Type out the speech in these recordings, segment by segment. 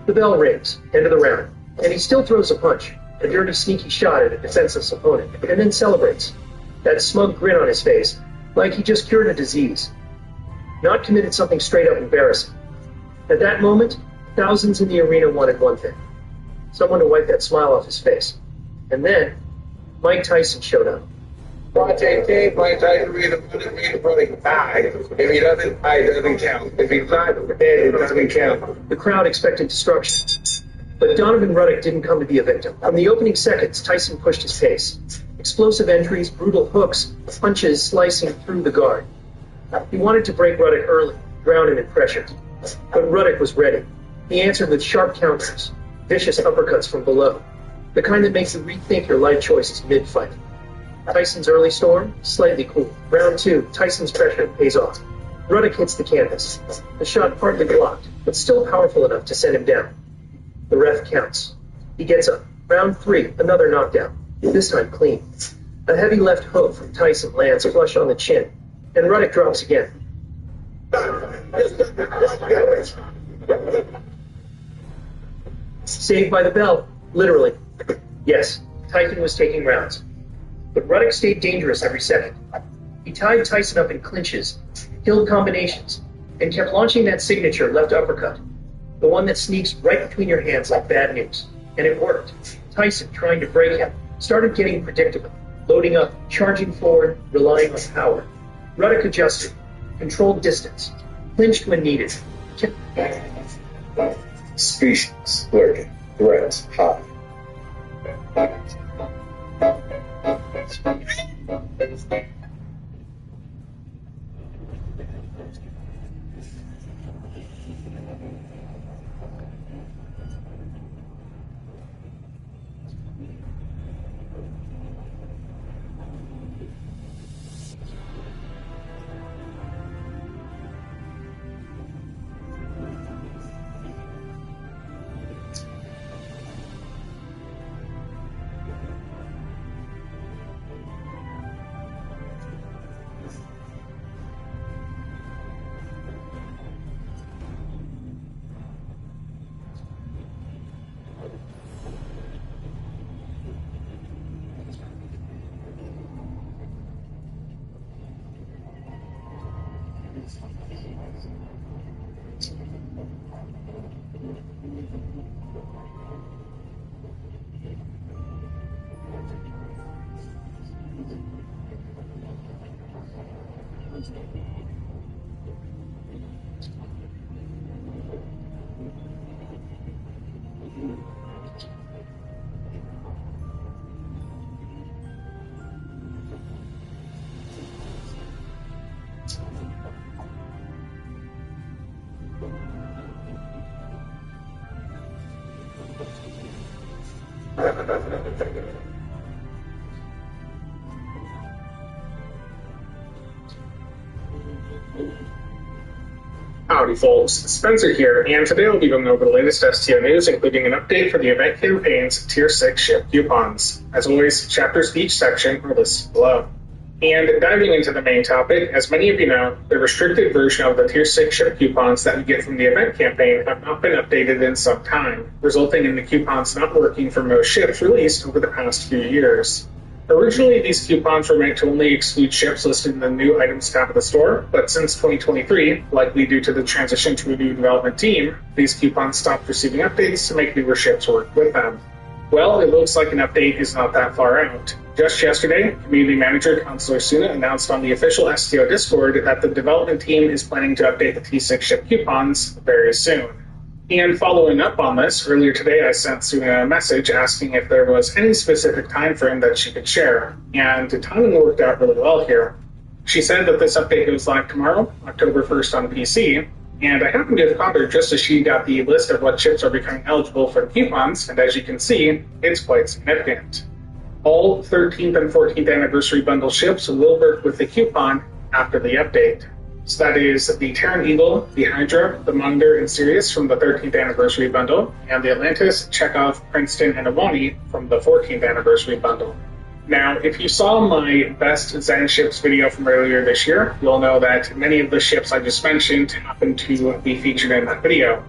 The bell rings, end of the round, and he still throws a punch, a dirty, sneaky shot at a defenseless opponent, and then celebrates. That smug grin on his face, like he just cured a disease. Not committed something straight up embarrassing. At that moment, thousands in the arena wanted one thing: someone to wipe that smile off his face. And then, Mike Tyson showed up. Project J, Mike Tyson made a running die. If he doesn't die, it doesn't count. If he's not dead, it doesn't count. The crowd expected destruction. But Donovan Ruddock didn't come to be a victim. From the opening seconds, Tyson pushed his pace. Explosive entries, brutal hooks, punches slicing through the guard. He wanted to break Ruddock early, drown him in pressure. But Ruddock was ready. He answered with sharp counters, vicious uppercuts from below, the kind that makes you rethink your life choices mid-fight. Tyson's early storm, slightly cool. Round 2, Tyson's pressure pays off. Ruddock hits the canvas. The shot partly blocked, but still powerful enough to send him down. The ref counts. He gets up. Round 3, another knockdown. This time clean. A heavy left hook from Tyson lands flush on the chin, and Ruddock drops again. Saved by the bell, literally. Yes, Tyson was taking rounds. But Ruddock stayed dangerous every second. He tied Tyson up in clinches, killed combinations, and kept launching that signature left uppercut, the one that sneaks right between your hands like bad news. And it worked. Tyson, trying to break him, started getting predictable, loading up, charging forward, relying on power. Ruddock adjusted, controlled distance, clinched when needed. Species lurking, threats high. Howdy folks, Spencer here, and today I'll be going over the latest STO news, including an update for the event campaign's Tier 6 ship coupons. As always, chapters of each section are listed below. And diving into the main topic, as many of you know, the restricted version of the Tier 6 ship coupons that we get from the event campaign have not been updated in some time, resulting in the coupons not working for most ships released over the past few years. Originally, these coupons were meant to only exclude ships listed in the new items tab of the store, but since 2023, likely due to the transition to a new development team, these coupons stopped receiving updates to make newer ships work with them. Well, it looks like an update is not that far out. Just yesterday, Community Manager Counselor Suna announced on the official STO Discord that the development team is planning to update the T6 ship coupons very soon. And following up on this, earlier today I sent Suna a message asking if there was any specific time frame that she could share, and the timing worked out really well here. She said that this update goes live tomorrow, October 1st on PC, and I happened to have caught her just as she got the list of what ships are becoming eligible for the coupons, and as you can see, it's quite significant. All 13th and 14th anniversary bundle ships will work with the coupon after the update. So that is the Terran Eagle, the Hydra, the Munder, and Sirius from the 13th anniversary bundle, and the Atlantis, Chekhov, Princeton, and Awani from the 14th anniversary bundle. Now, if you saw my best Zen ships video from earlier this year, you'll know that many of the ships I just mentioned happen to be featured in that video.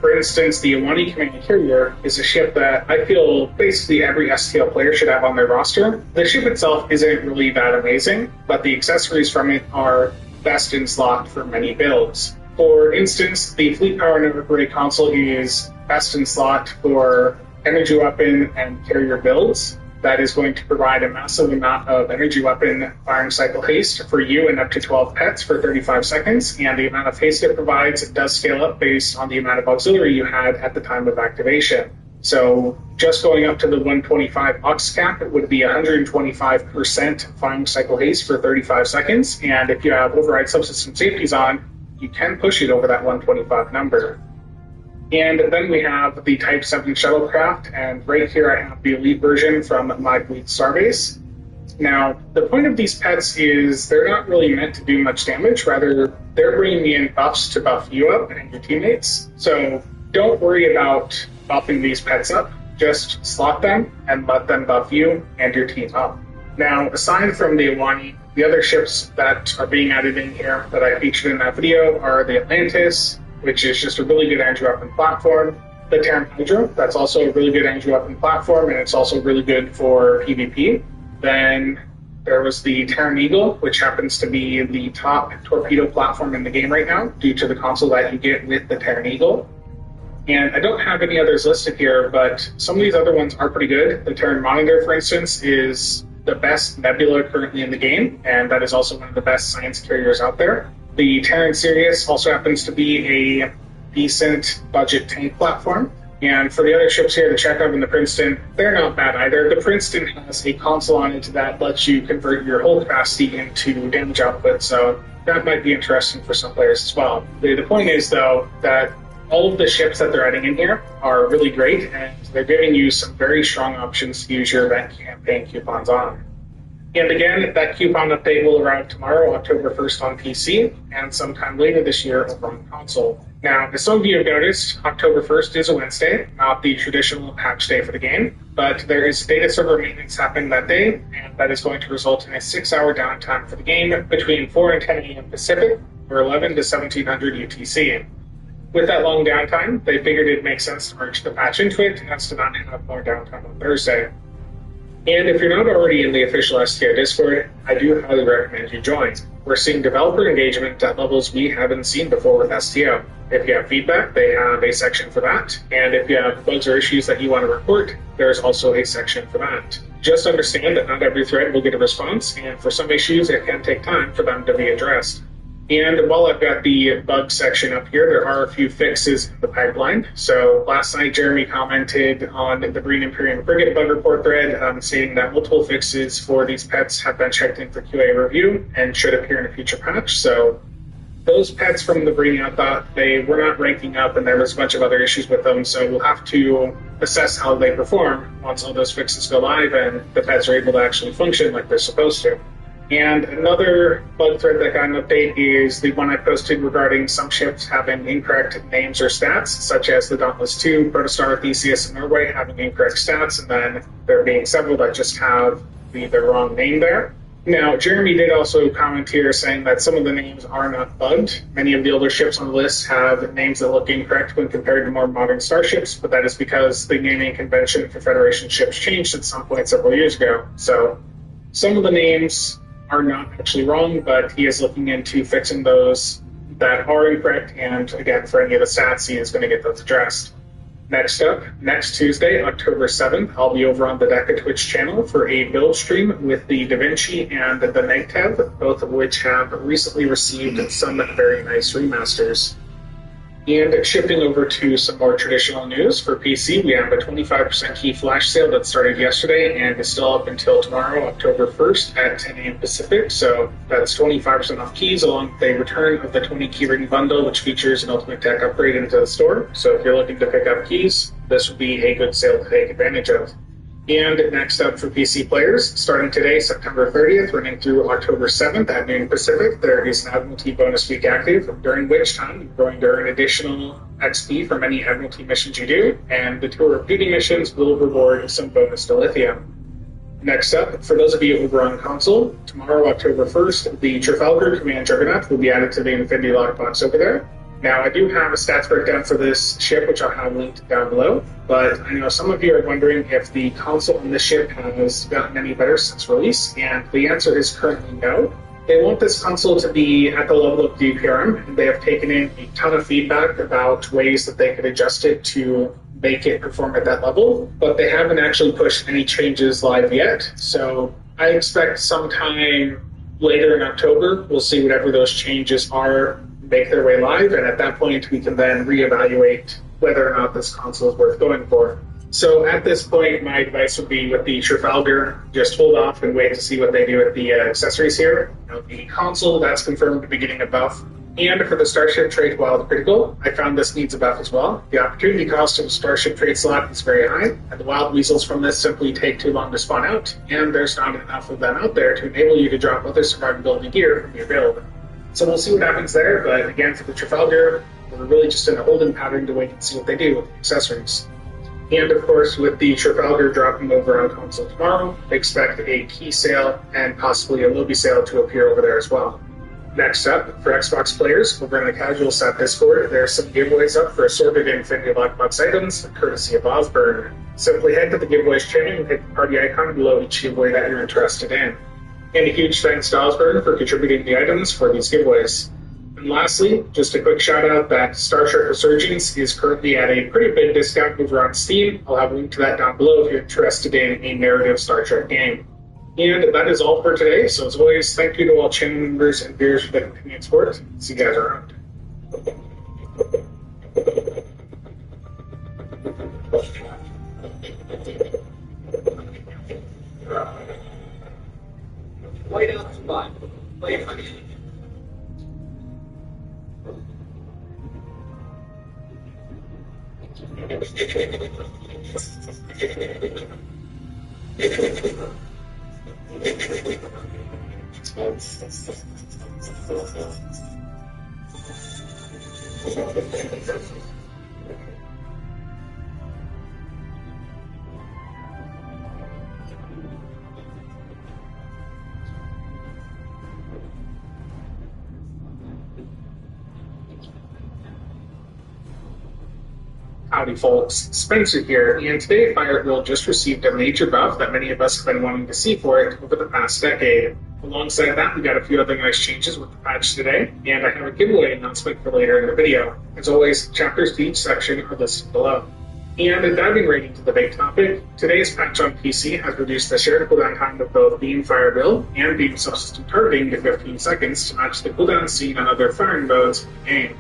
For instance, the Awani Command Carrier is a ship that I feel basically every STL player should have on their roster. The ship itself isn't really that amazing, but the accessories from it are best in slot for many builds. For instance, the Fleet Power and Overgrade console is best in slot for energy weapon and carrier builds. that is going to provide a massive amount of energy weapon firing cycle haste for you and up to 12 pets for 35 seconds, and the amount of haste it provides does scale up based on the amount of auxiliary you had at the time of activation. So just going up to the 125 aux cap would be 125% firing cycle haste for 35 seconds, and if you have override subsystem safeties on, you can push it over that 125 number. And then we have the Type 7 shuttlecraft, and right here I have the elite version from my fleet starbase. Now, the point of these pets is they're not really meant to do much damage, rather they're bringing in buffs to buff you up and your teammates. So don't worry about buffing these pets up, just slot them and let them buff you and your team up. Now, aside from the Iwani, the other ships that are being added in here that I featured in that video are the Atlantis, which is just a really good energy weapon platform. The Terran Hydra, that's also a really good energy weapon platform, and it's also really good for PvP. Then there was the Terran Eagle, which happens to be the top torpedo platform in the game right now, due to the console that you get with the Terran Eagle. And I don't have any others listed here, but some of these other ones are pretty good. The Terran Monitor, for instance, is the best nebula currently in the game, and that is also one of the best science carriers out there. The Terran Sirius also happens to be a decent budget tank platform. And for the other ships here, the Chekhov and the Princeton, they're not bad either. The Princeton has a console on it that lets you convert your hull capacity into damage output, so that might be interesting for some players as well. The point is, though, that all of the ships that they're adding in here are really great, and they're giving you some very strong options to use your event campaign coupons on. And again, that coupon update will arrive tomorrow, October 1st on PC, and sometime later this year over on console. Now, as some of you have noticed, October 1st is a Wednesday, not the traditional patch day for the game, but there is data server maintenance happening that day, and that is going to result in a 6-hour downtime for the game between 4 and 10 a.m. Pacific, or 11 to 1700 UTC. With that long downtime, they figured it makes sense to merge the patch into it as to not have more downtime on Thursday. And if you're not already in the official STO Discord, I do highly recommend you join. We're seeing developer engagement at levels we haven't seen before with STO. If you have feedback, they have a section for that. And if you have bugs or issues that you want to report, there's also a section for that. Just understand that not every thread will get a response, and for some issues, it can take time for them to be addressed. And while I've got the bug section up here, there are a few fixes in the pipeline. So last night, Jeremy commented on the Green Imperium Frigate bug report thread, stating that multiple fixes for these pets have been checked in for QA review and should appear in a future patch. So those pets from the Breeding thought they were not ranking up, and there was a bunch of other issues with them. So we'll have to assess how they perform once all those fixes go live and the pets are able to actually function like they're supposed to. And another bug thread that got an update is the one I posted regarding some ships having incorrect names or stats, such as the Dauntless 2, Protostar, Theseus, and Norway having incorrect stats, and then there being several that just have the wrong name there. Now, Jeremy did also comment here saying that some of the names are not bugged. Many of the older ships on the list have names that look incorrect when compared to more modern starships, but that is because the naming convention for Federation ships changed at some point several years ago. So some of the names are not actually wrong, but he is looking into fixing those that are incorrect, and again, for any of the stats, he is going to get those addressed. Next up, next Tuesday, October 7th, I'll be over on the Deca Twitch channel for a build stream with the Da Vinci and the Negtev, both of which have recently received some very nice remasters. And shifting over to some more traditional news, for PC, we have a 25% key flash sale that started yesterday and is still up until tomorrow, October 1st at 10 a.m. Pacific. So that's 25% off keys, along with a return of the 20 keyring bundle, which features an Ultimate Tech upgrade into the store. So if you're looking to pick up keys, this would be a good sale to take advantage of. And next up for PC players, starting today, September 30th, running through October 7th at noon Pacific, there is an Admiralty bonus week active, during which time you're going to earn additional XP from any Admiralty missions you do, and the Tour of Duty missions will reward some bonus to lithium. Next up, for those of you over on console, tomorrow, October 1st, the Trafalgar Command Juggernaut will be added to the Infinity Lockbox over there. Now, I do have a stats breakdown for this ship, which I'll have linked down below, but I know some of you are wondering if the console on this ship has gotten any better since release, and the answer is currently no. They want this console to be at the level of DPRM, and they have taken in a ton of feedback about ways that they could adjust it to make it perform at that level, but they haven't actually pushed any changes live yet. So I expect sometime later in October, we'll see whatever those changes are make their way live, and at that point we can then reevaluate whether or not this console is worth going for. So at this point, my advice would be with the Trafalgar, just hold off and wait to see what they do with the accessories here. The console, that's confirmed to be getting a buff. And for the Starship Trait Wild Critical, I found this needs a buff as well. The opportunity cost of a Starship Trait slot is very high, and the Wild Weasels from this simply take too long to spawn out, and there's not enough of them out there to enable you to drop other survivability gear from your build. So we'll see what happens there, but again, for the Trafalgar, we're really just in a holding pattern to wait and see what they do with the accessories. And of course, with the Trafalgar dropping over on console tomorrow, expect a key sale and possibly a Lobby sale to appear over there as well. Next up, for Xbox players, over in the Casual Set Discord, there are some giveaways up for assorted Infinity Lockbox items, courtesy of Osborne. Simply head to the giveaways channel and hit the party icon below each giveaway that you're interested in. And a huge thanks to Osborne for contributing the items for these giveaways. And lastly, just a quick shout out that Star Trek Resurgence is currently at a pretty big discount over on Steam. I'll have a link to that down below if you're interested in a narrative Star Trek game. And that is all for today. So as always, thank you to all channel members and viewers for the continued support. See you guys around. White out spot. Play for me. Howdy folks, Spencer here, and today Firewheel just received a major buff that many of us have been wanting to see for it over the past decade. Alongside that, we got a few other nice changes with the patch today, and I have a giveaway announcement for later in the video. As always, chapters to each section are listed below. And diving right into the big topic, today's patch on PC has reduced the shared cooldown time of both Beam Firebill and Beam Subsystem Targeting to 15 seconds to match the cooldown seen on other firing modes in the game.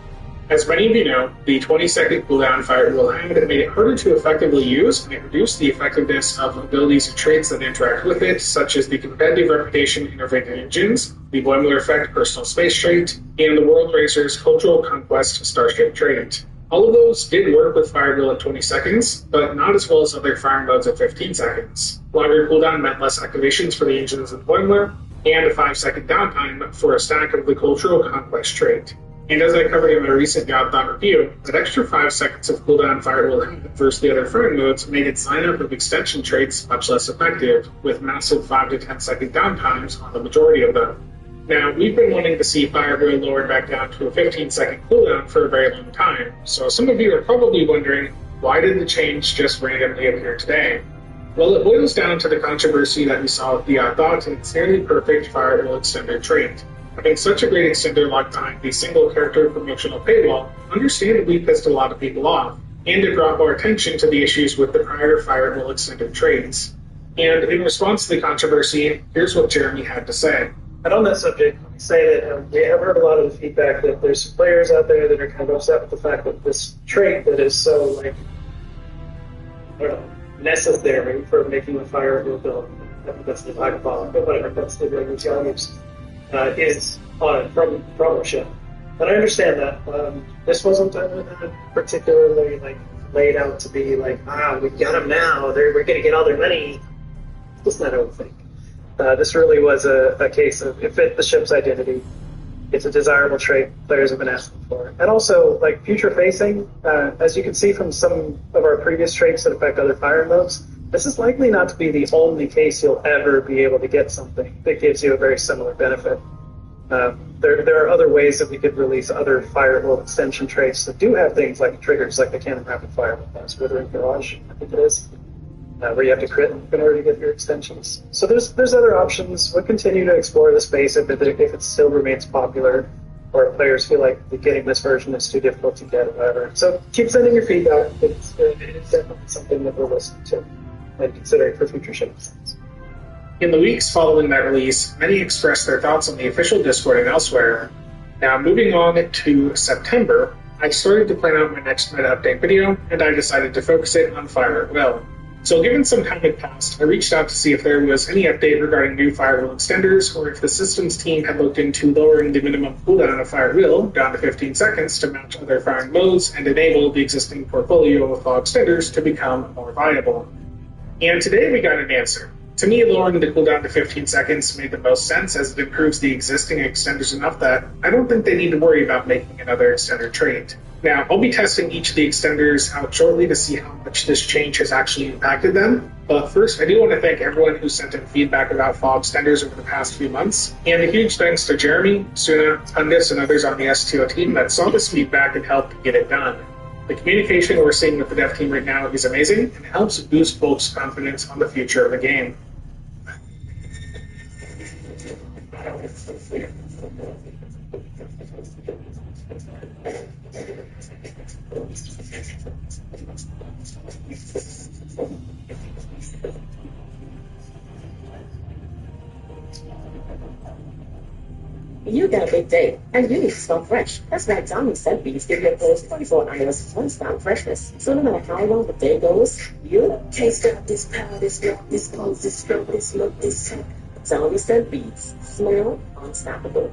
As many of you know, the 20-second cooldown Firewheel had made it harder to effectively use, and it reduced the effectiveness of abilities and traits that interact with it, such as the Competitive Reputation Innovative Engines, the Boimler Effect Personal Space Trait, and the World Racer's Cultural Conquest Starship Trait. All of those did work with Firewheel at 20 seconds, but not as well as other firing modes at 15 seconds. Longer cooldown meant less activations for the engines and Boimler, and a 5-second downtime for a stack of the Cultural Conquest Trait. And as I covered in my recent God Thought review, that extra 5 seconds of cooldown Firewheel had versus the other firing modes made its lineup of extension traits much less effective, with massive 5 to 10 second downtimes on the majority of them. Now, we've been wanting to see Firewheel lowered back down to a 15-second cooldown for a very long time, so some of you are probably wondering, why did the change just randomly appear today? Well, it boils down to the controversy that we saw with the Thought and its nearly perfect Firewheel extender trait. Having such a great extender locked behind the single-character promotional paywall understandably pissed a lot of people off, and it brought more attention to the issues with the prior Firewheel extender traits. And in response to the controversy, here's what Jeremy had to say. And on that subject, let me say that we have heard a lot of the feedback that there's some players out there that are kind of upset with the fact that this trait that is so, like, I don't know, necessary for making a Firewheel build, that's the hyperbolic, but whatever, that's the language y'all use, is on a promo ship. And I understand that. This wasn't particularly like laid out to be like, we got them now, we're going to get all their money. It's not how we think. This really was a case of it fit the ship's identity. It's a desirable trait players have been asking for. And also, like, future-facing, as you can see from some of our previous traits that affect other fire modes, this is likely not to be the only case you'll ever be able to get something that gives you a very similar benefit. There are other ways that we could release other Firewheel extension traits that do have things like triggers, like the Cannon Rapid Fire has, Withering Barrage, I think it is, where you have to crit in order to get your extensions. So there's other options. We'll continue to explore the space if it still remains popular. or players feel like getting this version is too difficult to get or whatever. So keep sending your feedback. It is definitely something that we're listening to and considering for future shows. In the weeks following that release, many expressed their thoughts on the official Discord and elsewhere. Now, moving on to September, I started to plan out my next meta update video, and I decided to focus it on Fire at Will. So given some time had passed, I reached out to see if there was any update regarding new Fire at Will extenders, or if the systems team had looked into lowering the minimum cooldown of Fire at Will down to 15 seconds to match other firing modes and enable the existing portfolio of fog extenders to become more viable. And today we got an answer. To me, lowering the cooldown to 15 seconds made the most sense, as it improves the existing extenders enough that I don't think they need to worry about making another extender trait. Now, I'll be testing each of the extenders out shortly to see how much this change has actually impacted them. But first, I do want to thank everyone who sent in feedback about fog extenders over the past few months. And a huge thanks to Jeremy, Suna, Pundis, and others on the STO team that saw this feedback and helped get it done. The communication we're seeing with the dev team right now is amazing and helps boost folks' confidence on the future of the game. You got a big day, and you need to start fresh. That's why Johnny said bees give your clothes 24 hours one-star freshness. So no matter how long the day goes, you taste out this power, this milk, this pose, this stroke, this look, this tech. Johnny said bees. Smell unstoppable.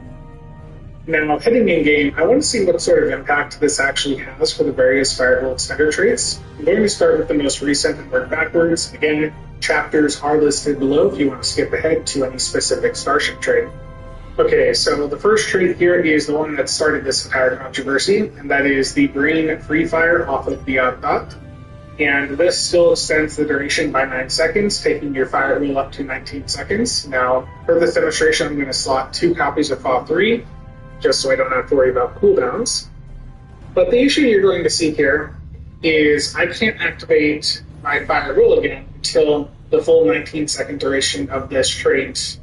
Now, heading in-game, I want to see what sort of impact this actually has for the various Fire at Will extender traits. I'm going to start with the most recent and work backwards. Again, chapters are listed below if you want to skip ahead to any specific starship trait. Okay, so the first trait here is the one that started this entire controversy, and that is the green free fire off of the dot. And this still extends the duration by 9 seconds, taking your fire at will up to 19 seconds. Now, for this demonstration, I'm going to slot 2 copies of Fog 3, just so I don't have to worry about cooldowns. But the issue you're going to see here is I can't activate my fire at will again until the full 19-second duration of this trait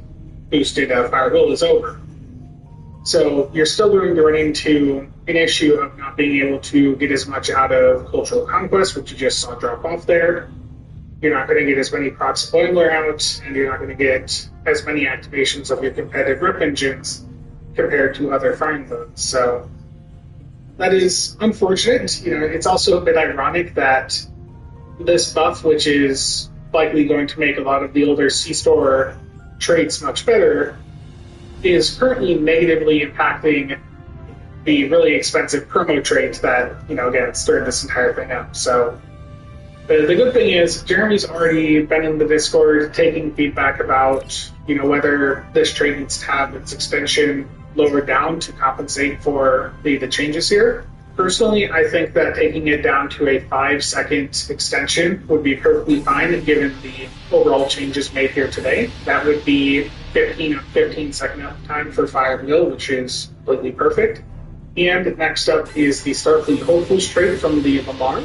boosted fire at will is over. So you're still going to run into an issue of not being able to get as much out of Cultural Conquest, which you just saw drop off there. You're not going to get as many proc spoiler out, and you're not going to get as many activations of your competitive rep engines compared to other firing modes. So that is unfortunate. It's also a bit ironic that this buff, which is likely going to make a lot of the older C-Store traits much better, is currently negatively impacting the really expensive promo trait that, again, stirred this entire thing up. So the good thing is Jeremy's already been in the Discord taking feedback about, whether this trait needs to have its extension lowered down to compensate for the changes here. Personally, I think that taking it down to a 5-second extension would be perfectly fine given the overall changes made here today. That would be 15-second uptime for Fire at Will, which is completely perfect. And next up is the Starfleet Hopeful trait from the Lamar.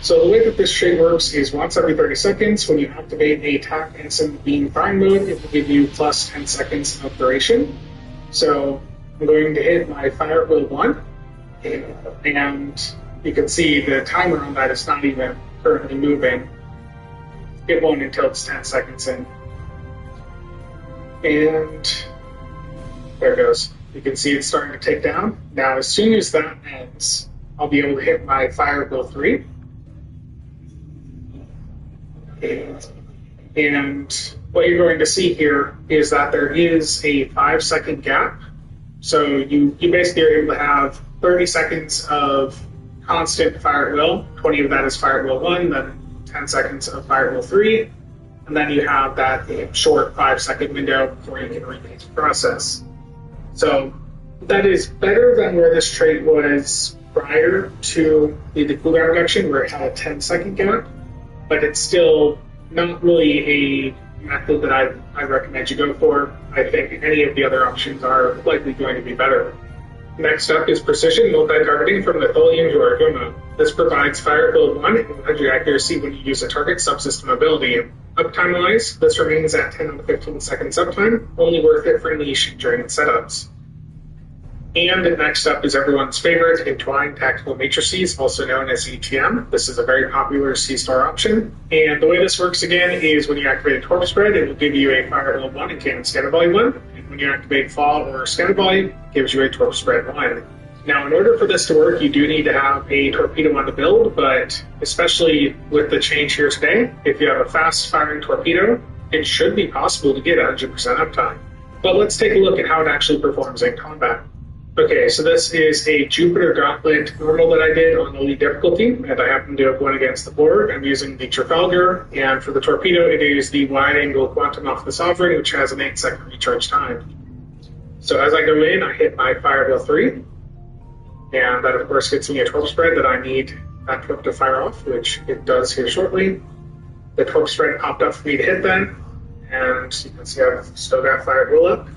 So the way that this trait works is once every 30 seconds, when you activate a TAC Instant Beam firing mode, it will give you plus 10 seconds of duration. So I'm going to hit my Fire at Will 1. And you can see the timer on that is not even currently moving. It won't until it's 10 seconds in. And there it goes. You can see it's starting to tick down. Now, as soon as that ends, I'll be able to hit my Fire at Will 3. And what you're going to see here is that there is a 5-second gap. So you basically are able to have 30 seconds of constant Fire at Will, 20 of that is Fire at Will 1, then 10 seconds of Fire at Will 3, and then you have that short 5-second window before you can repeat the process. So that is better than where this trait was prior to the cooldown reduction, where it had a 10-second gap, but it's still not really a method that I recommend you go for. I think any of the other options are likely going to be better. Next up is Precision Multi-Targeting from Litholian to Argoma. This provides Fire at Will 1 and 100 accuracy when you use a target subsystem ability. Uptime-wise, this remains at 10 out of 15 seconds uptime, only worth it for niche during setups. And next up is everyone's favorite, Entwined Tactical Matrices, also known as ETM. This is a very popular C-star option. And the way this works again is when you activate a Torp Spread, it will give you a Fire Will 1 and Cannon Standard Volume 1. And when you activate Fall or Standard Volume, it gives you a Torp Spread 1. Now, in order for this to work, you do need to have a torpedo on the build, but especially with the change here today, if you have a fast-firing torpedo, it should be possible to get 100% uptime. But let's take a look at how it actually performs in combat. Okay, so this is a Jupiter Gauntlet normal that I did on the lead difficulty, and I happen to have won against the board. I'm using the Trafalgar, and for the torpedo, it is the wide-angle Quantum off the Sovereign, which has an 8-second recharge time. So as I go in, I hit my Fire Will 3, and that, of course, gets me a Torp Spread that I need that torp to fire off, which it does here shortly. The Torp Spread popped up for me to hit then, and you can see I've still got Fire Will up.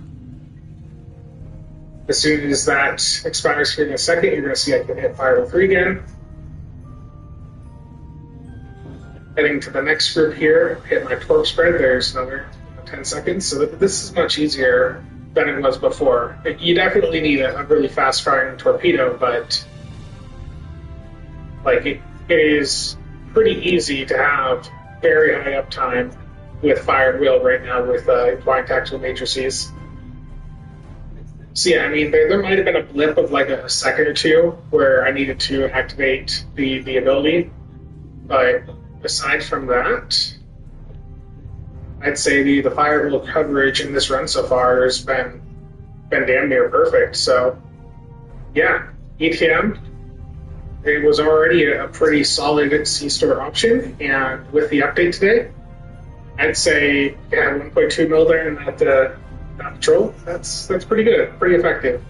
As soon as that expires here in a second, you're going to see I can hit Fire Will 3 again. Heading to the next group here, hit my Torp Spread, there's another 10 seconds, so this is much easier than it was before. You definitely need a really fast-firing torpedo, but it is pretty easy to have very high uptime with Fire Will right now with Entwined Tactical Matrices. So yeah, I mean, there might have been a blip of like a second or two where I needed to activate the ability, but aside from that, I'd say the Fire Will coverage in this run so far has been damn near perfect. So yeah, ETM, it was already a pretty solid C-store option, and with the update today, I'd say 1.2 mil there in that patrol. That's pretty good, pretty effective.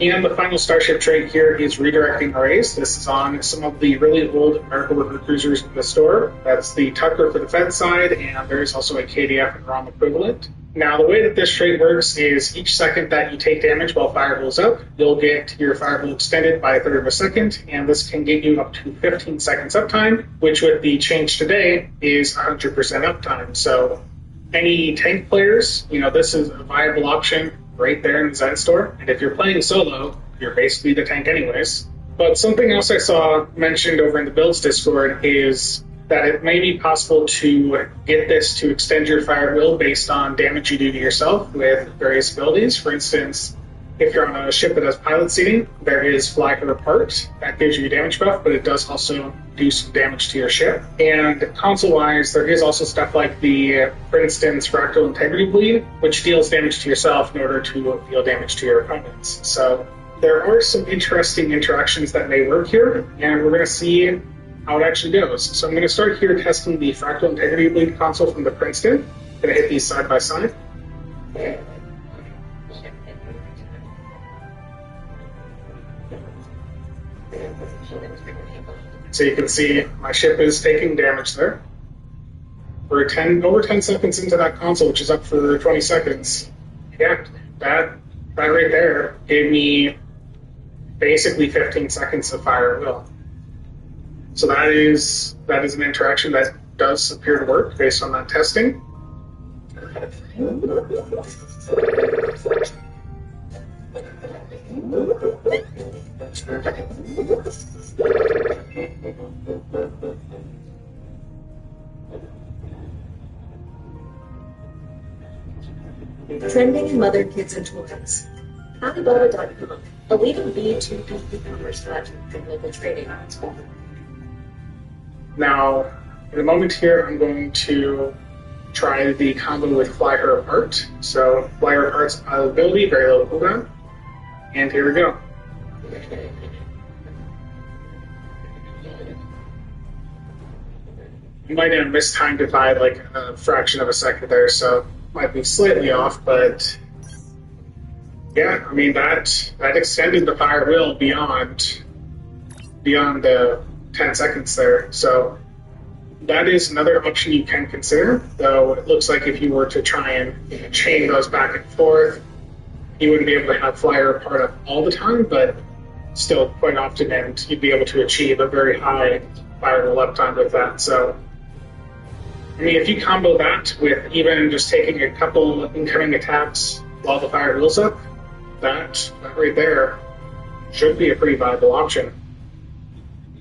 And the final starship trait here is redirecting arrays. This is on some of the really old American River cruisers in the store. That's the Tucker for the Fed side, and there's also a KDF and ROM equivalent. Now, the way that this trait works is each second that you take damage while Fire Will's up, you'll get your Fire Will extended by 1/3 of a second, and this can get you up to 15 seconds uptime, which with the change today is 100% uptime. So any tank players, this is a viable option right there in the Zen store. And if you're playing solo, you're basically the tank anyways. But something else I saw mentioned over in the Builds Discord is that it may be possible to get this to extend your Fire Will based on damage you do to yourself with various abilities. For instance, if you're on a ship that has pilot seating, there is Fly Her Apart. That gives you a damage buff, but it does also do some damage to your ship. And console-wise, there is also stuff like for instance, Fractal Integrity Bleed, which deals damage to yourself in order to deal damage to your opponents. So there are some interesting interactions that may work here, and we're going to see how it actually goes. So I'm going to start here testing the Fractal Integrity Bleed console from the Princeton. I'm going to hit these side by side. So you can see my ship is taking damage there. We're over 10 seconds into that console, which is up for 20 seconds. Yeah, that right there gave me basically 15 seconds of Fire Will. So that is an interaction that does appear to work based on that testing. Trending in Mother, Kids, and Toys. Alibaba.com, a leading B2B e-commerce platform for global trading. Now, in a moment here, I'm going to try the combo with Fly Her Apart. So, Fly Her Apart's ability, very low cooldown. And here we go. You might have mistimed it by like a fraction of a second there, so might be slightly off, but yeah, I mean that extended the Fire Will beyond the 10 seconds there. So that is another option you can consider, though it looks like if you were to try and chain those back and forth, you wouldn't be able to have Fly Her Apart up all the time, but still quite often, and you'd be able to achieve a very high Fire Will uptime with that. So I mean, if you combo that with even just taking a couple incoming attacks while the Fire Will's up, that right there should be a pretty viable option.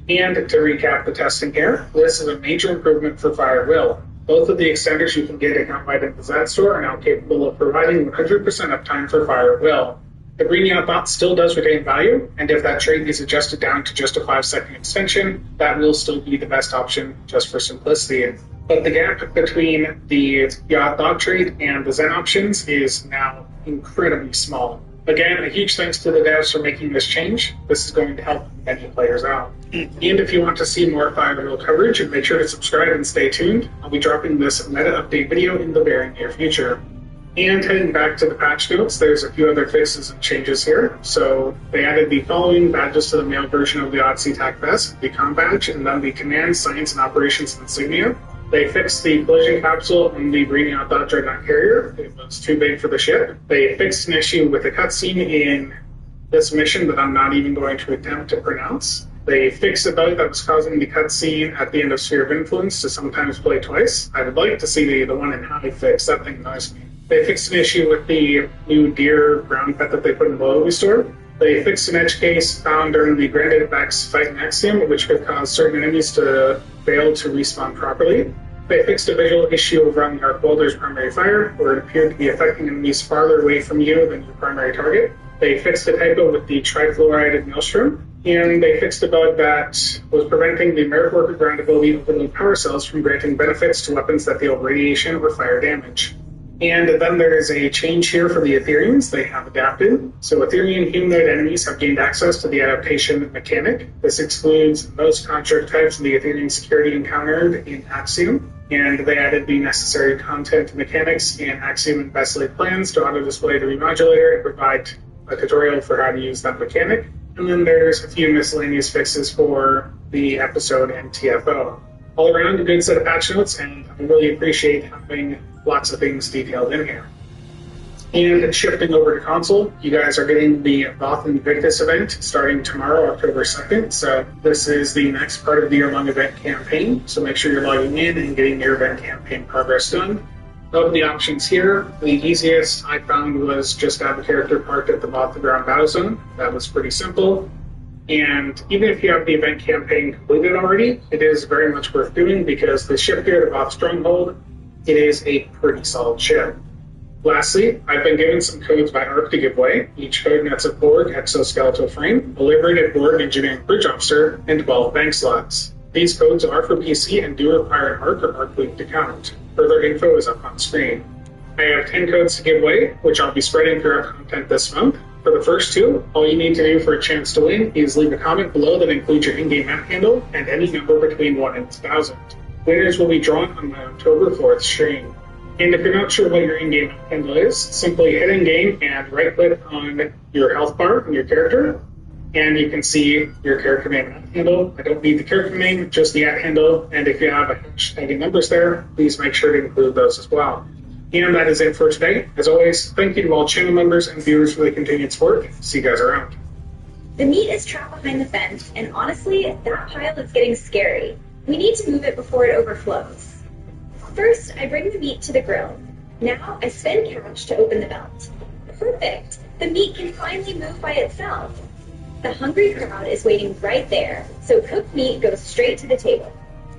And to recap the testing here, this is a major improvement for Fire Will. Both of the extenders you can get account-wide in the Zed store are now capable of providing 100% uptime for Fire Will. The Green Out Bot still does retain value, and if that trait is adjusted down to just a 5-second extension, that will still be the best option just for simplicity. But the gap between the Yacht Dog trait and the Zen options is now incredibly small. Again, a huge thanks to the devs for making this change. This is going to help many players out. And if you want to see more Fire Will coverage, make sure to subscribe and stay tuned. I'll be dropping this meta update video in the very near future. And heading back to the patch notes, there's a few other fixes and changes here. So they added the following badges to the male version of the Odyssey TAC vest, the Com badge, and then the Command, Science, and Operations insignia. They fixed the collision capsule on the Breeding Out Dodge Dreadnought carrier. It was too big for the ship. They fixed an issue with a cutscene in this mission that I'm not even going to attempt to pronounce. They fixed a bug that was causing the cutscene at the end of Sphere of Influence to sometimes play twice. I would like to see the one in High fix. That thing annoys me. They fixed an issue with the new deer ground pet that they put in the Lobby store. They fixed an edge case found during the Granted Vex fight in Axiom, which could cause certain enemies to fail to respawn properly. They fixed a visual issue over on the Arc Boulder's primary fire, where it appeared to be affecting enemies farther away from you than your primary target. They fixed a typo with the trifluoride Maelstrom, and they fixed a bug that was preventing the Merit Worker ground ability overload power cells from granting benefits to weapons that deal radiation or fire damage. And then there is a change here for the Ethereans. They have adapted. So Etherean humanoid enemies have gained access to the adaptation mechanic. This excludes most construct types of the Etherean security encountered in Axiom. And they added the necessary content mechanics in Axiom and Best Laid Plans to auto-display the remodulator and provide a tutorial for how to use that mechanic. And then there's a few miscellaneous fixes for the episode and TFO. All around, a good set of patch notes, and I really appreciate having lots of things detailed in here. And shifting over to console, you guys are getting the Voth Invictus event starting tomorrow, October 2nd. So this is the next part of the year-long event campaign. So make sure you're logging in and getting your event campaign progress done. Of the options here, the easiest I found was just have a character parked at the Voth the Ground Battle Zone. That was pretty simple. And even if you have the event campaign completed already, it is very much worth doing because the ship here, the Voth Stronghold, it is a pretty solid ship. Lastly, I've been given some codes by ARC to give away. Each code nets a Borg exoskeletal frame, a liberated Borg engineering bridge officer, and 12 bank slots. These codes are for PC and do require an ARC or ARC League account. Further info is up on screen. I have 10 codes to give away, which I'll be spreading throughout content this month. For the first two, all you need to do for a chance to win is leave a comment below that includes your in-game map handle and any number between 1 and 1,000. Winners will be drawn on my October 4th stream. And if you're not sure what your in-game map handle is, simply hit in-game and right-click on your health bar and your character, and you can see your character name and handle. I don't need the character name, just the handle, and if you have a hashtag and numbers there, please make sure to include those as well. And that is it for today. As always, thank you to all channel members and viewers for the continued support. See you guys around. The meat is trapped behind the fence, and honestly, that pile is getting scary. We need to move it before it overflows. First, I bring the meat to the grill. Now, I spend cash to open the belt. Perfect! The meat can finally move by itself. The hungry crowd is waiting right there, so cooked meat goes straight to the table.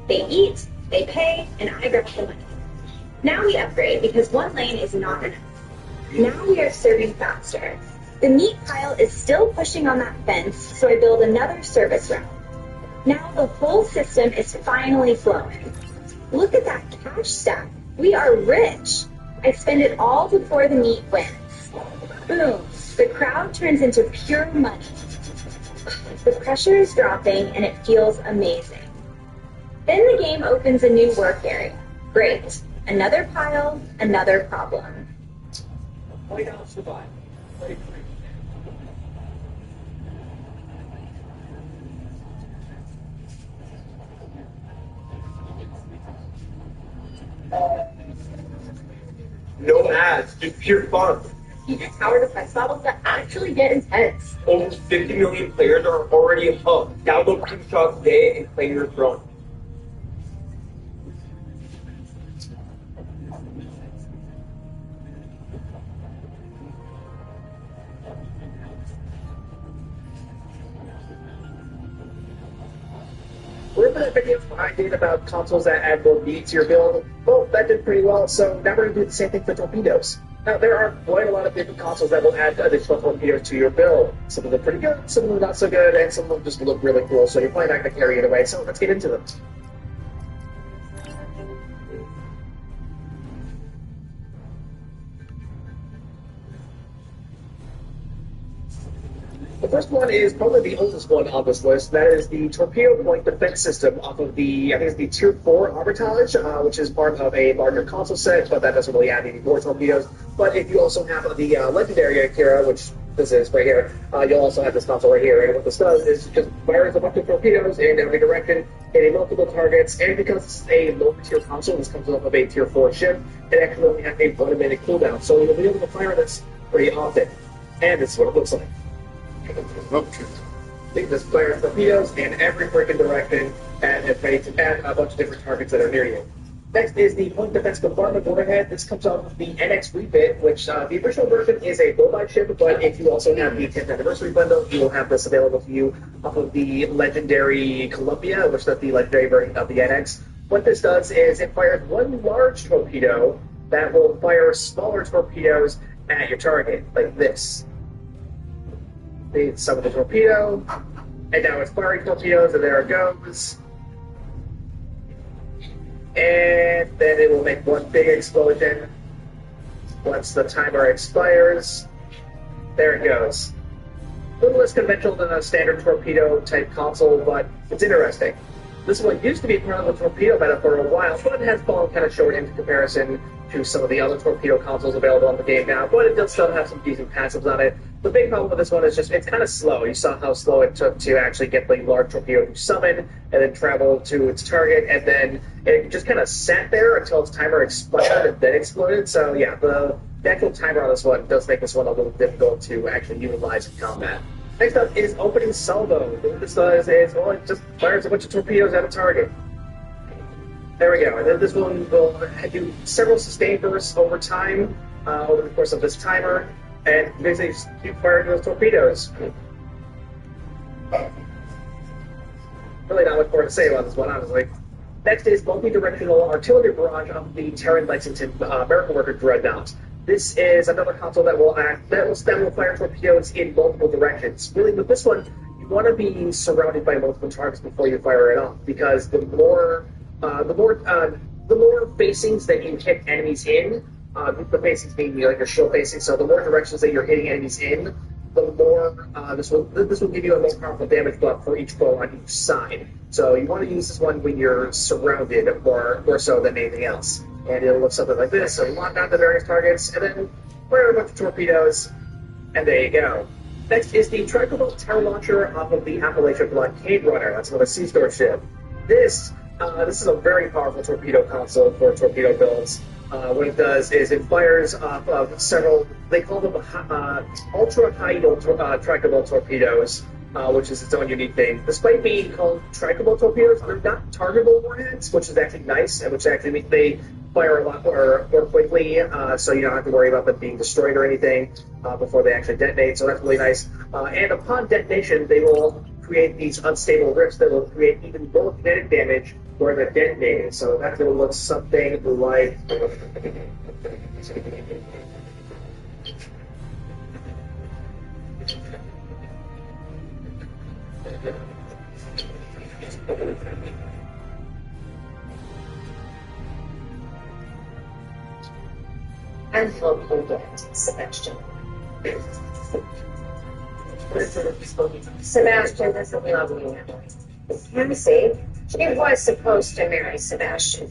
They eat, they pay, and I grab the money. Now we upgrade because one lane is not enough. Now we are serving faster. The meat pile is still pushing on that fence, so I build another service route. Now the whole system is finally flowing. Look at that cash stack. We are rich. I spend it all before the meat wins. Boom. The crowd turns into pure money. The pressure is dropping and it feels amazing. Then the game opens a new work area. Great. Another pile, another problem. Play down survive. Play free. No ads, just pure fun. You can power the sex battles that actually get intense. Almost 50 million players are already hooked. Download Xxxfux today and claim your throne. Remember that video I did about consoles that add more meat to your build? Well, that did pretty well, so now we're going to do the same thing for torpedoes. Now, there are quite a lot of different consoles that will add additional torpedoes to your build. Some of them are pretty good, some of them are not so good, and some of them just look really cool, so you're probably not going to carry it away, so let's get into them. The first one is probably the oldest one on this list. That is the torpedo point defense system off of the, I think it's the Tier 4 Arbitrage, which is part of a larger console set, but that doesn't really add any more torpedoes. But if you also have the Legendary Akira, which this is right here, you'll also have this console right here. And what this does is just fires a bunch of torpedoes in every direction, hitting multiple targets. And because it's a lower tier console, this comes off of a Tier 4 ship, it actually only has a 1 minute cooldown. So you'll be able to fire this pretty often. And this is what it looks like. Okay. I think this fires torpedoes in every freaking direction and it's ready to add a bunch of different targets that are near you. Next is the Point Defense Bombardment Warhead. This comes off of the NX refit, which the original version is a Bowline ship, but if you also have the 10th anniversary bundle, you will have this available to you off of the Legendary Columbia, which is the legendary version of the NX. What this does is it fires one large torpedo that will fire smaller torpedoes at your target, like this. Some of the torpedo, and now it's firing torpedoes, and there it goes. And then it will make one big explosion once the timer expires. There it goes. A little less conventional than a standard torpedo type console, but it's interesting. This one used to be part of the torpedo meta for a while, but it has fallen kind of short in comparison to some of the other torpedo consoles available on the game now, but it does still have some decent passives on it. The big problem with this one is just it's kind of slow. You saw how slow it took to actually get the large torpedo to summon and then travel to its target, and then it just kind of sat there until its timer expired and then exploded. So yeah, the actual timer on this one does make this one a little difficult to actually utilize in combat. Next up is Opening Salvo. What this does is, well, it just fires a bunch of torpedoes at a target. There we go. And then this one will do several sustained bursts over time, over the course of this timer, and basically keep firing those torpedoes. Really not much more to say about this one, honestly. Next is Multi-Directional Artillery Barrage of the Terran Lexington American Worker Dreadnought. This is another console that will fire torpedoes in multiple directions. Really, with this one, you want to be surrounded by multiple targets before you fire it off, because the more facings that you hit enemies in, the facings being like your shield facing, so the more directions that you're hitting enemies in, the more this will give you a more powerful damage buff for each foe on each side. So you want to use this one when you're surrounded more so than anything else. And it'll look something like this, so lock down the various targets, and then fire a bunch of torpedoes, and there you go. Next is the Tricobalt Terror Launcher off of the Appalachian Blockade Runner. That's another sea-store ship. This is a very powerful torpedo console for torpedo builds. What it does is it fires off of several, they call them ultra-high-yield Tricobalt torpedoes, which is its own unique thing. Despite being called Tricobalt torpedoes, they're not targetable warheads, which is actually nice, and which actually means they fire a lot more quickly, so you don't have to worry about them being destroyed or anything before they actually detonate, so that's really nice. And upon detonation, they will create these unstable rifts that will create even more kinetic damage where they're detonated. So that's going to look something like... And hope you'll get Sebastian. Sebastian doesn't love me now. You see, she was supposed to marry Sebastian.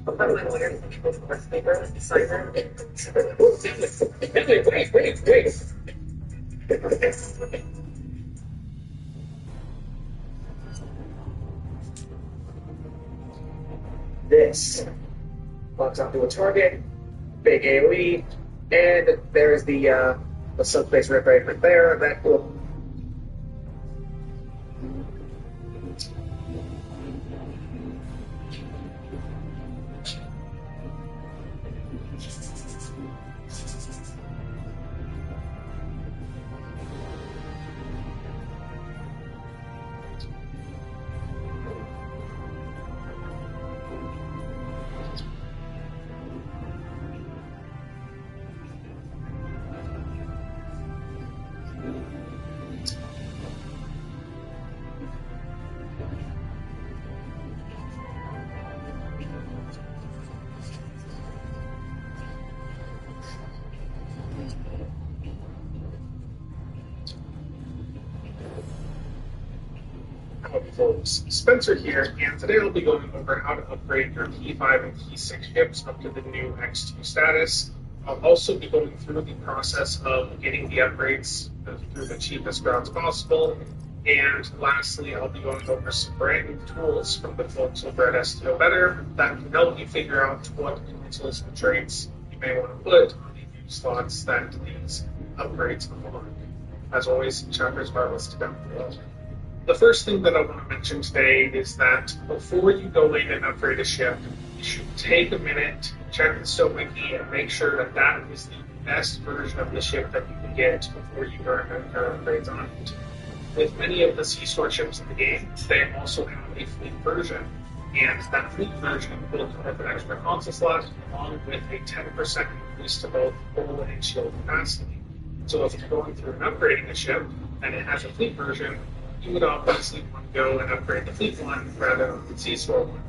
I'm wondering if you would work paper and sign her. Wait. This locks onto a target, big AoE, and there's the subspace rift right there. That will folks, Spencer here, and today I'll be going over how to upgrade your T5 and T6 ships up to the new X2 status. I'll also be going through the process of getting the upgrades through the cheapest routes possible, and lastly, I'll be going over some brand new tools from the folks over at STO Better that can help you figure out what consoles and traits you may want to put on the new slots that these upgrades unlock. As always, chapters are listed down below. The first thing that I want to mention today is that before you go in and upgrade a ship, you should take a minute, check the STO wiki, and make sure that that is the best version of the ship that you can get before you burn your upgrades on it. With many of the C-Store ships in the game, they also have a fleet version, and that fleet version will come with an extra console slot along with a 10% increase to both hull and shield capacity. So if you're going through and upgrading a ship and it has a fleet version, you would obviously want to go and upgrade the fleet one rather than the C-Store one.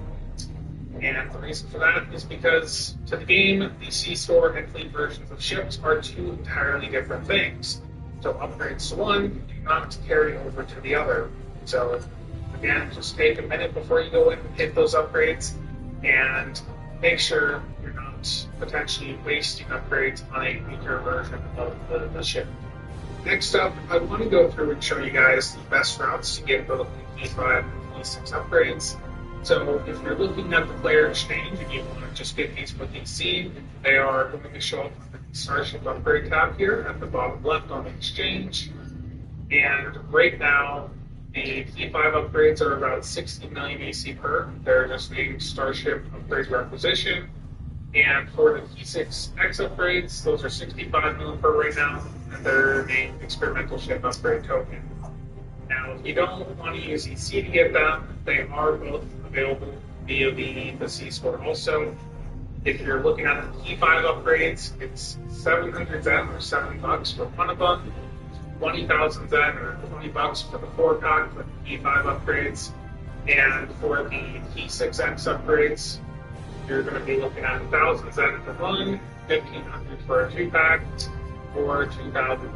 And the reason for that is because to the game, the C-Store and fleet versions of ships are two entirely different things. So upgrades to one do not carry over to the other. So again, just take a minute before you go in and hit those upgrades and make sure you're not potentially wasting upgrades on a weaker version of the ship. Next up, I want to go through and show you guys the best routes to get both the E5 and E6 upgrades. So if you're looking at the player exchange and you want to just get these with DC, they are going to show up under the Starship Upgrade tab here at the bottom left on the exchange. And right now, the T5 upgrades are about 60 million EC per. They're just the Starship Upgrade requisition. And for the T6X upgrades, those are 65 million per right now, and they're an experimental ship upgrade token. Now, if you don't want to use EC to get them, they are both available via the C-Store also. If you're looking at the T5 upgrades, it's 700 Zen or $7 for one of them, 20,000 Zen or $20 for the 4-pack for the T5 upgrades, and for the T6X upgrades, you're going to be looking at 1,000 Zen for one, 1,500 for a 2-pack, or 2,000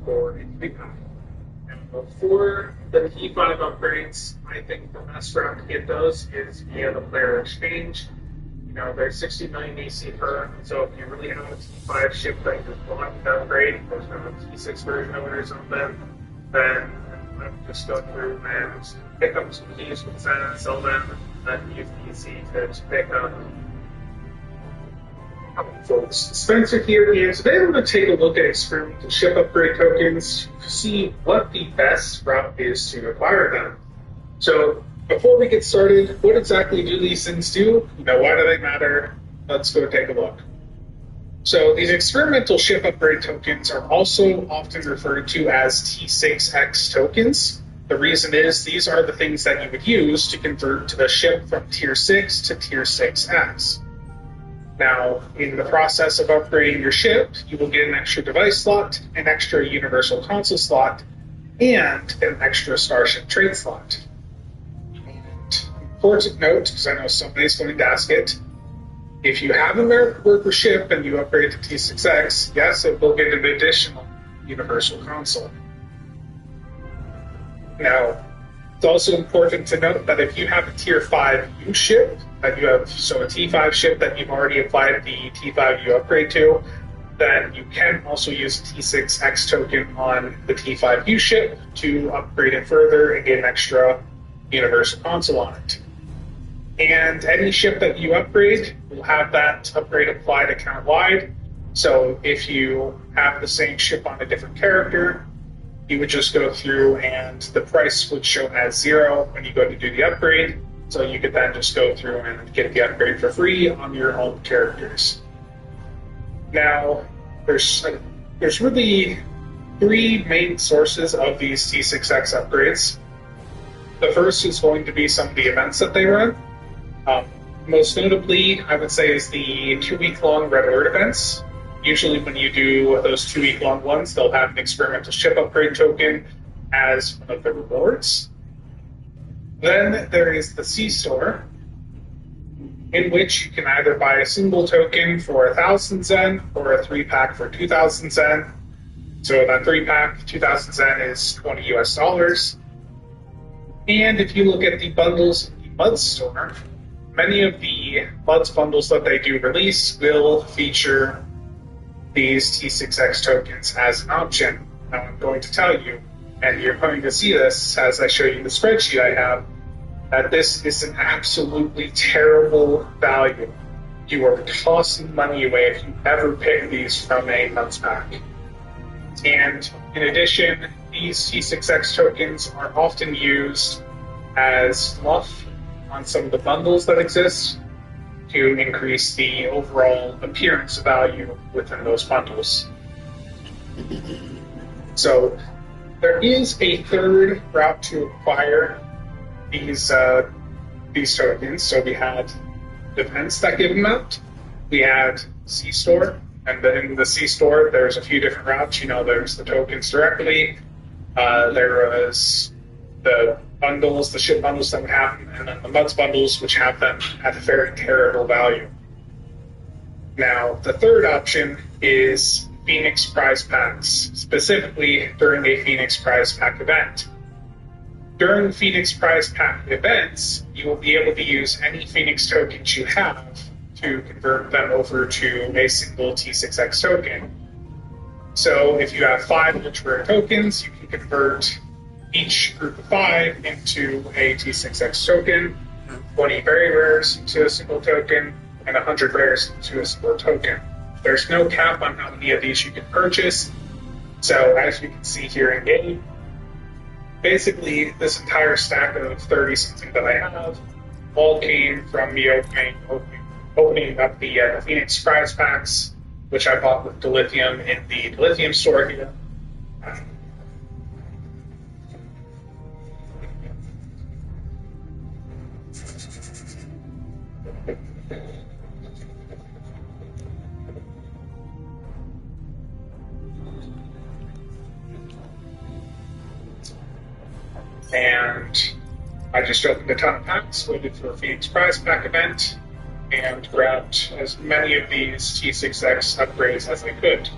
for a 3-pack. And for the T5 upgrades, I think the best route to get those is via the player exchange. You know, they're 60 million EC per, so if you really have a T5 ship that you want to upgrade, there's no T6 version of it or something, then I would just go through and pick up some keys with Zen and sell them, and then use EC to pick up. Folks, Spencer here, and today I'm going to take a look at experimental ship upgrade tokens to see what the best route is to acquire them. So, before we get started, what exactly do these things do? You know, why do they matter? Let's go take a look. So, these experimental ship upgrade tokens are also often referred to as T6X tokens. The reason is these are the things that you would use to convert to the ship from Tier 6 to Tier 6X. Now, in the process of upgrading your ship, you will get an extra device slot, an extra universal console slot, and an extra starship trait slot. And important note, because I know somebody's going to ask it, if you have a merit worker ship and you upgrade to T6X, yes, it will get an additional universal console. Now, it's also important to note that if you have a Tier 5U ship, that you have, so a T5 ship that you've already applied the T5U upgrade to, then you can also use a T6X token on the T5U ship to upgrade it further and get an extra universal console on it. And any ship that you upgrade will have that upgrade applied account-wide. So if you have the same ship on a different character, you would just go through and the price would show as 0 when you go to do the upgrade. So you could then just go through and get the upgrade for free on your own characters. Now, there's really 3 main sources of these T6X upgrades. The first is going to be some of the events that they run. Most notably, I would say, is the 2-week-long Red Alert events. Usually when you do those 2-week-long ones, they'll have an experimental ship upgrade token as one of the rewards. Then there is the C-Store. in which you can either buy a single token for 1,000 Zen or a 3-pack for 2,000 Zen. So that 3-pack, 2,000 Zen is 20 US dollars. And if you look at the bundles in the MUD store, many of the MUD's bundles that they do release will feature these T6X tokens as an option. Now I'm going to tell you, and you're going to see this as I show you the spreadsheet I have, that this is an absolutely terrible value. You are tossing money away if you ever pick these from a MUD's pack. And in addition, these T6X tokens are often used as fluff on some of the bundles that exist to increase the overall appearance value within those bundles. So there is a third route to acquire these tokens. So we had events that give them out. We had C-Store. And then in the C-Store, there's a few different routes. There's the tokens directly. There was the bundles, the ship bundles that would happen, and then the MUD's bundles, which have them at a very terrible value. Now, the third option is Phoenix Prize Packs, specifically during a Phoenix Prize Pack event. During Phoenix Prize Pack events, you will be able to use any Phoenix tokens you have to convert them over to a single T6X token. So if you have 5 ultra rare tokens, you can convert each group of 5 into a T6X token, 20 very rares into a single token, and 100 rares into a single token. There's no cap on how many of these you can purchase. So as you can see here in game, basically this entire stack of 30 something that I have all came from me opening up the Phoenix Prize Packs, which I bought with Dilithium in the Dilithium store here. And I just opened a ton of packs, waited for a Phoenix Prize Pack event, and grabbed as many of these T6X upgrades as I could.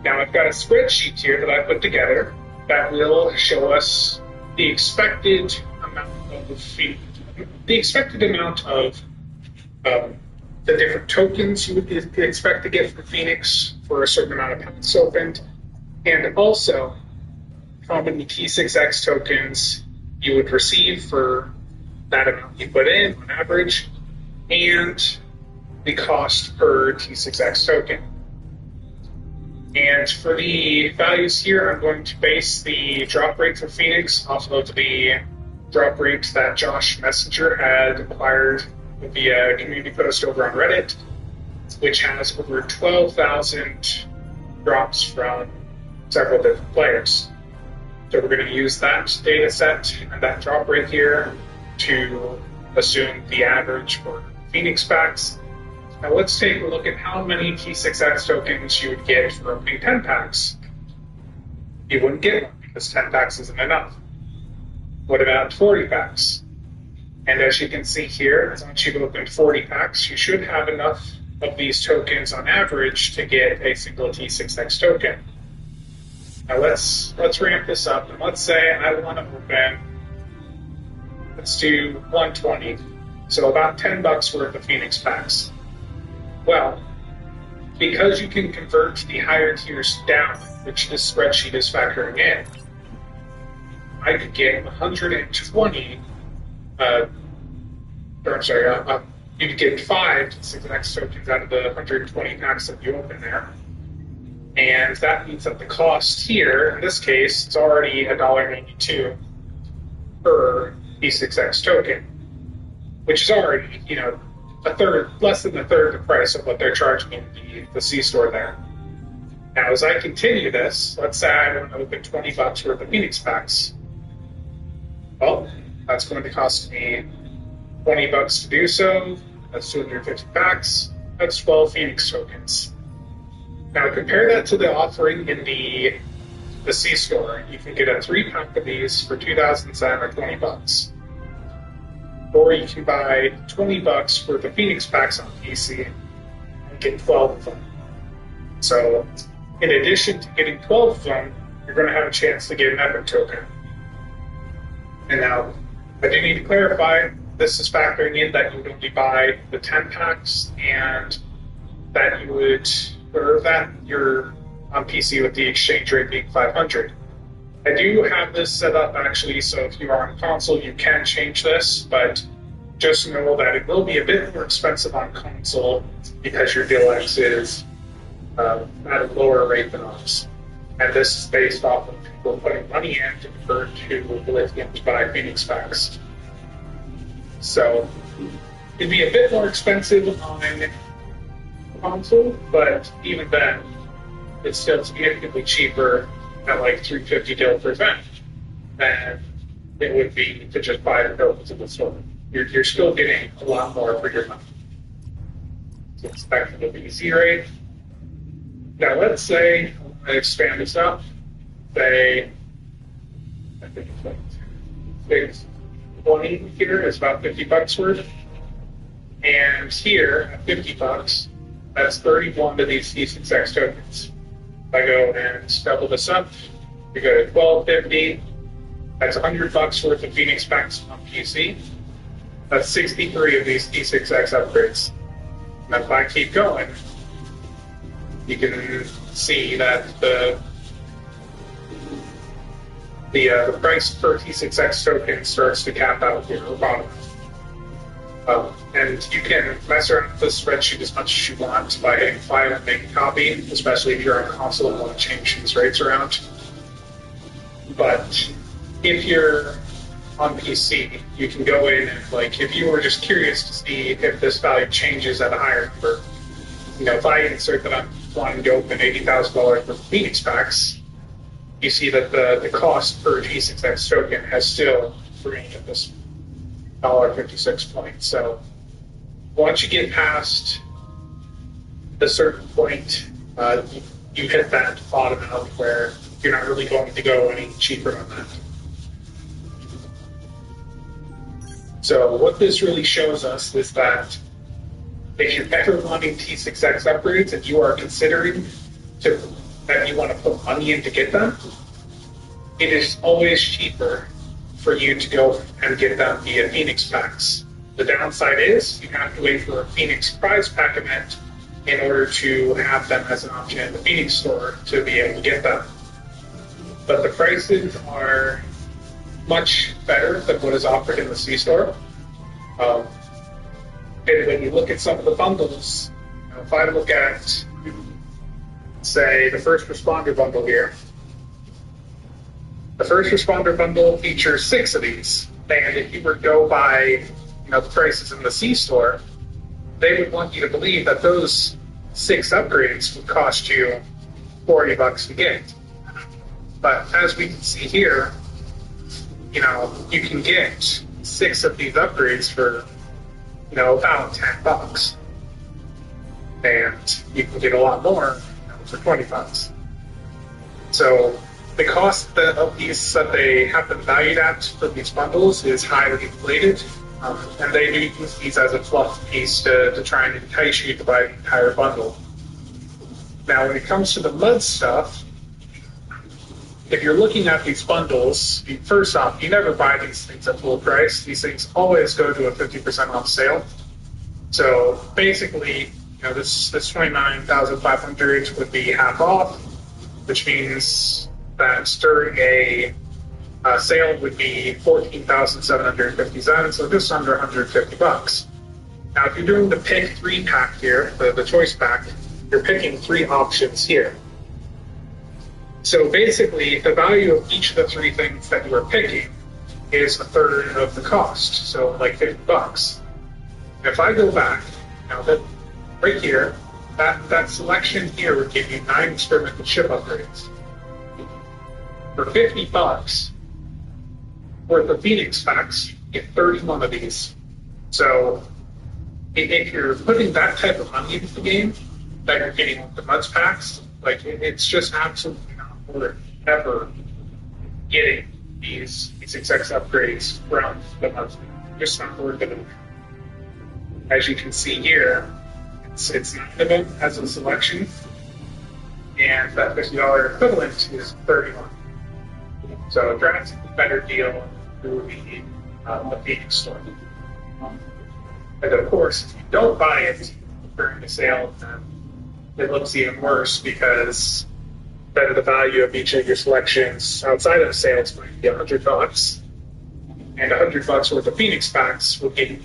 Now I've got a spreadsheet here that I put together that will show us the expected amount of the different tokens you would expect to get from Phoenix for a certain amount of packs opened, and also how many T6X tokens you would receive for that amount you put in on average, and the cost per T6X token. And for the values here, I'm going to base the drop rate for Phoenix off of the drop rate that Josh Messenger had acquired via community post over on Reddit, which has over 12,000 drops from several different players. So we're going to use that data set and that drop rate here to assume the average for Phoenix packs. Now let's take a look at how many T6X tokens you would get for opening 10 packs. You wouldn't get one because 10 packs isn't enough. What about 40 packs? And as you can see here, once you've opened 40 packs, you should have enough of these tokens on average to get a single T6X token. Now let's ramp this up, and let's say I want to open, let's do 120, so about $10 worth of Phoenix packs. Well, because you can convert the higher tiers down, which this spreadsheet is factoring in, I could get 120, you could get 5 T6X tokens out of the 120 packs that you open there. And that means that the cost here, in this case, is already $1.92 per T6X token, which is already, less than a third the price of what they're charging in the C-Store there. Now, as I continue this, let's say I want to open $20 worth of Phoenix packs. Well, that's going to cost me $20 to do so. That's 250 packs. That's 12 Phoenix tokens. Now compare that to the offering in the C-Store. You can get a 3-pack of these for 2,000 Zen or $20. or you can buy $20 worth of Phoenix packs on PC and get 12 of them. So, in addition to getting 12 of them, you're going to have a chance to get an Epic token. And now, I do need to clarify, this is factoring in that you would only buy the 10 packs and that you're on PC with the exchange rate being 500. I do have this set up actually, so if you are on console, you can change this, but just know that it will be a bit more expensive on console because your deluxe is at a lower rate than ours. And this is based off of people putting money in to convert to lithium to buy Phoenix packs. So it'd be a bit more expensive on console, but even then, it's still significantly cheaper at like $350 deal per event than it would be to just buy the tokens in the store. You're still getting a lot more for your money. So it's back to the BC rate. Now let's say I want to expand this up. Say, I think it's like 620 here is about $50 worth. And here at $50, that's 31 of these Xxxfux tokens. If I go and double this up, we go to $12.50. That's $100 worth of Phoenix packs on PC. That's 63 of these Xxxfux upgrades. And if I keep going, you can see that the price per Xxxfux token starts to cap out here or bottom. And you can mess around with this spreadsheet as much as you want by hitting file and make a copy, especially if you're on console and want to change these rates around. But if you're on PC, you can go in and, like, if you were just curious to see if this value changes at a higher number, if I insert that I'm wanting to open $80,000 for Phoenix packs, you see that the cost per Xxxfux token has still remained at this $1.56 point. So once you get past a certain point, you hit that bottom out where you're not really going to go any cheaper on that. So what this really shows us is that if you're ever wanting Xxxfux upgrades and you are considering that you want to put money in to get them, it is always cheaper for you to go and get them via Phoenix packs. The downside is you have to wait for a Phoenix prize pack event in order to have them as an option in the Phoenix store to be able to get them. But the prices are much better than what is offered in the C store. And when you look at some of the bundles, if I look at, say, the First Responder bundle here, the First Responder bundle features 6 of these. And if you were to go by the prices in the C store, they would want you to believe that those 6 upgrades would cost you $40 to get. But as we can see here, you can get 6 of these upgrades for about $10, and you can get a lot more for $20. So the cost of these that they have them valued at for these bundles is highly inflated, and they do use these as a fluff piece to try and entice you to buy the entire bundle. Now, when it comes to the mud stuff, if you're looking at these bundles, first off, you never buy these things at full price. These things always go to a 50% off sale. So basically, this $29,500 would be half off, which means that during a sale would be $14,750, so just under $150. Now, if you're doing the pick 3 pack here, the choice pack, you're picking 3 options here. So basically, the value of each of the 3 things that you are picking is a third of the cost, so like $50. And if I go back, that right here, that selection here would give you 9 experimental ship upgrades. For $50 worth of Phoenix packs, you get 31 of these. So if you're putting that type of money into the game that you're getting with the Muds packs, it's just absolutely not worth ever getting these Xxxfux upgrades from the Muds pack. just not worth it. As you can see here, it's not of them as a selection, and that $50 equivalent is 31. So drastically better deal through the Phoenix store. And of course, if you don't buy it during the sale, then it looks even worse because then the value of each of your selections outside of the sales might be $100, and $100 worth of Phoenix packs will get you.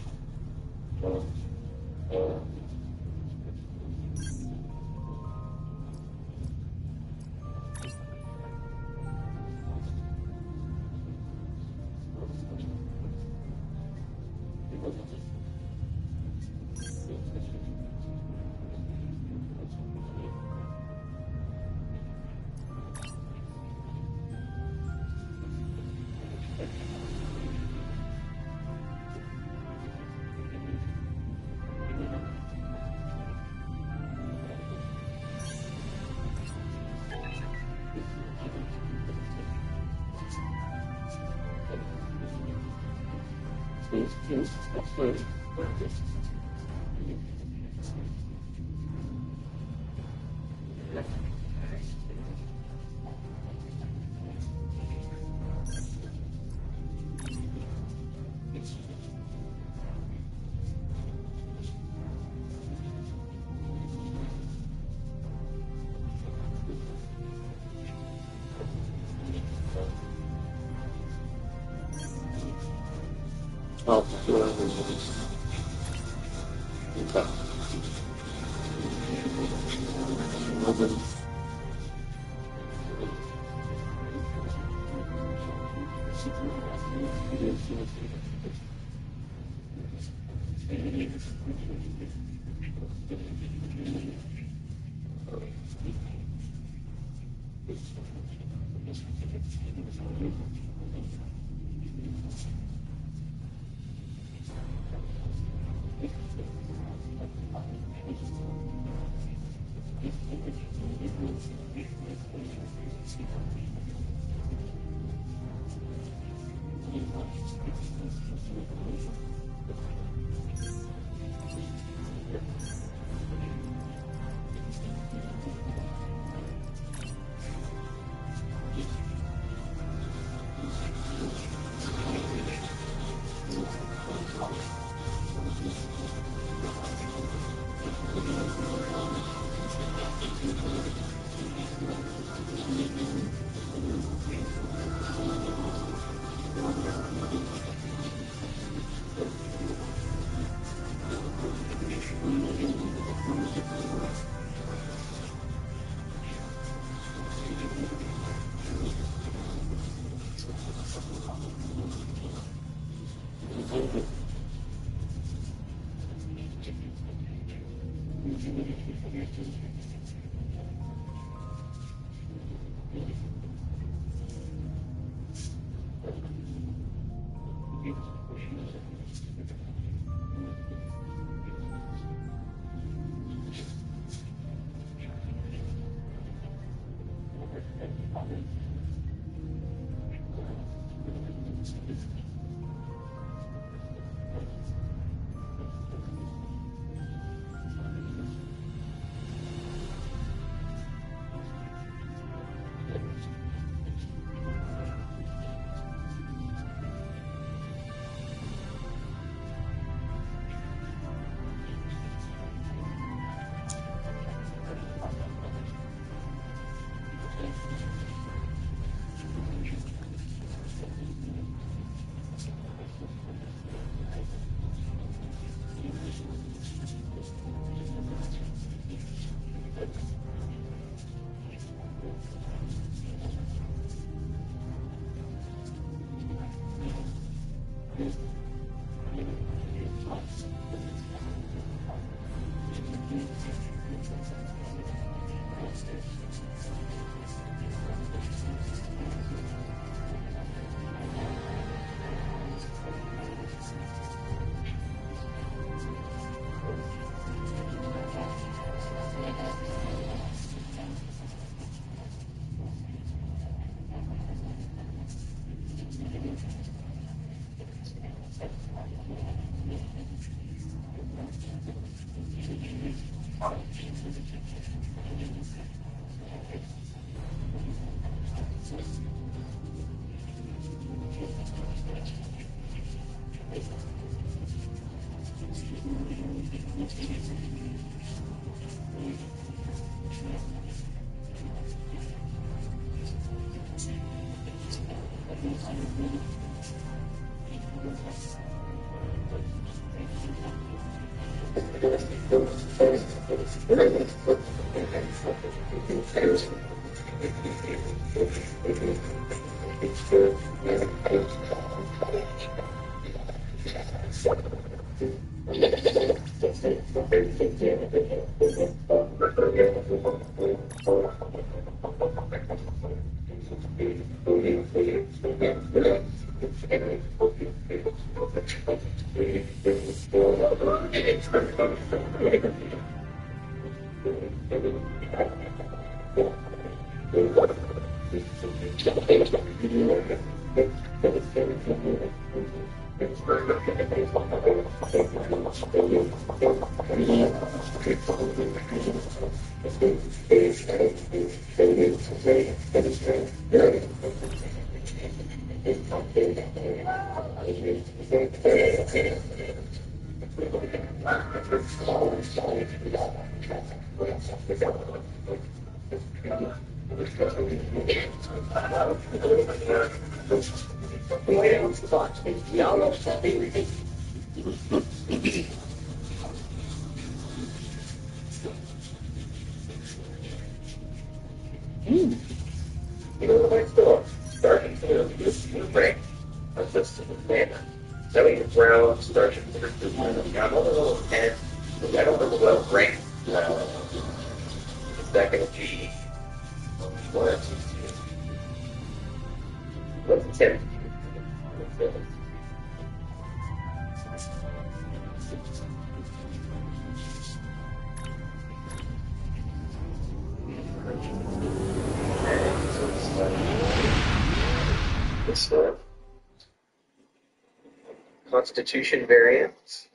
Constitution variant.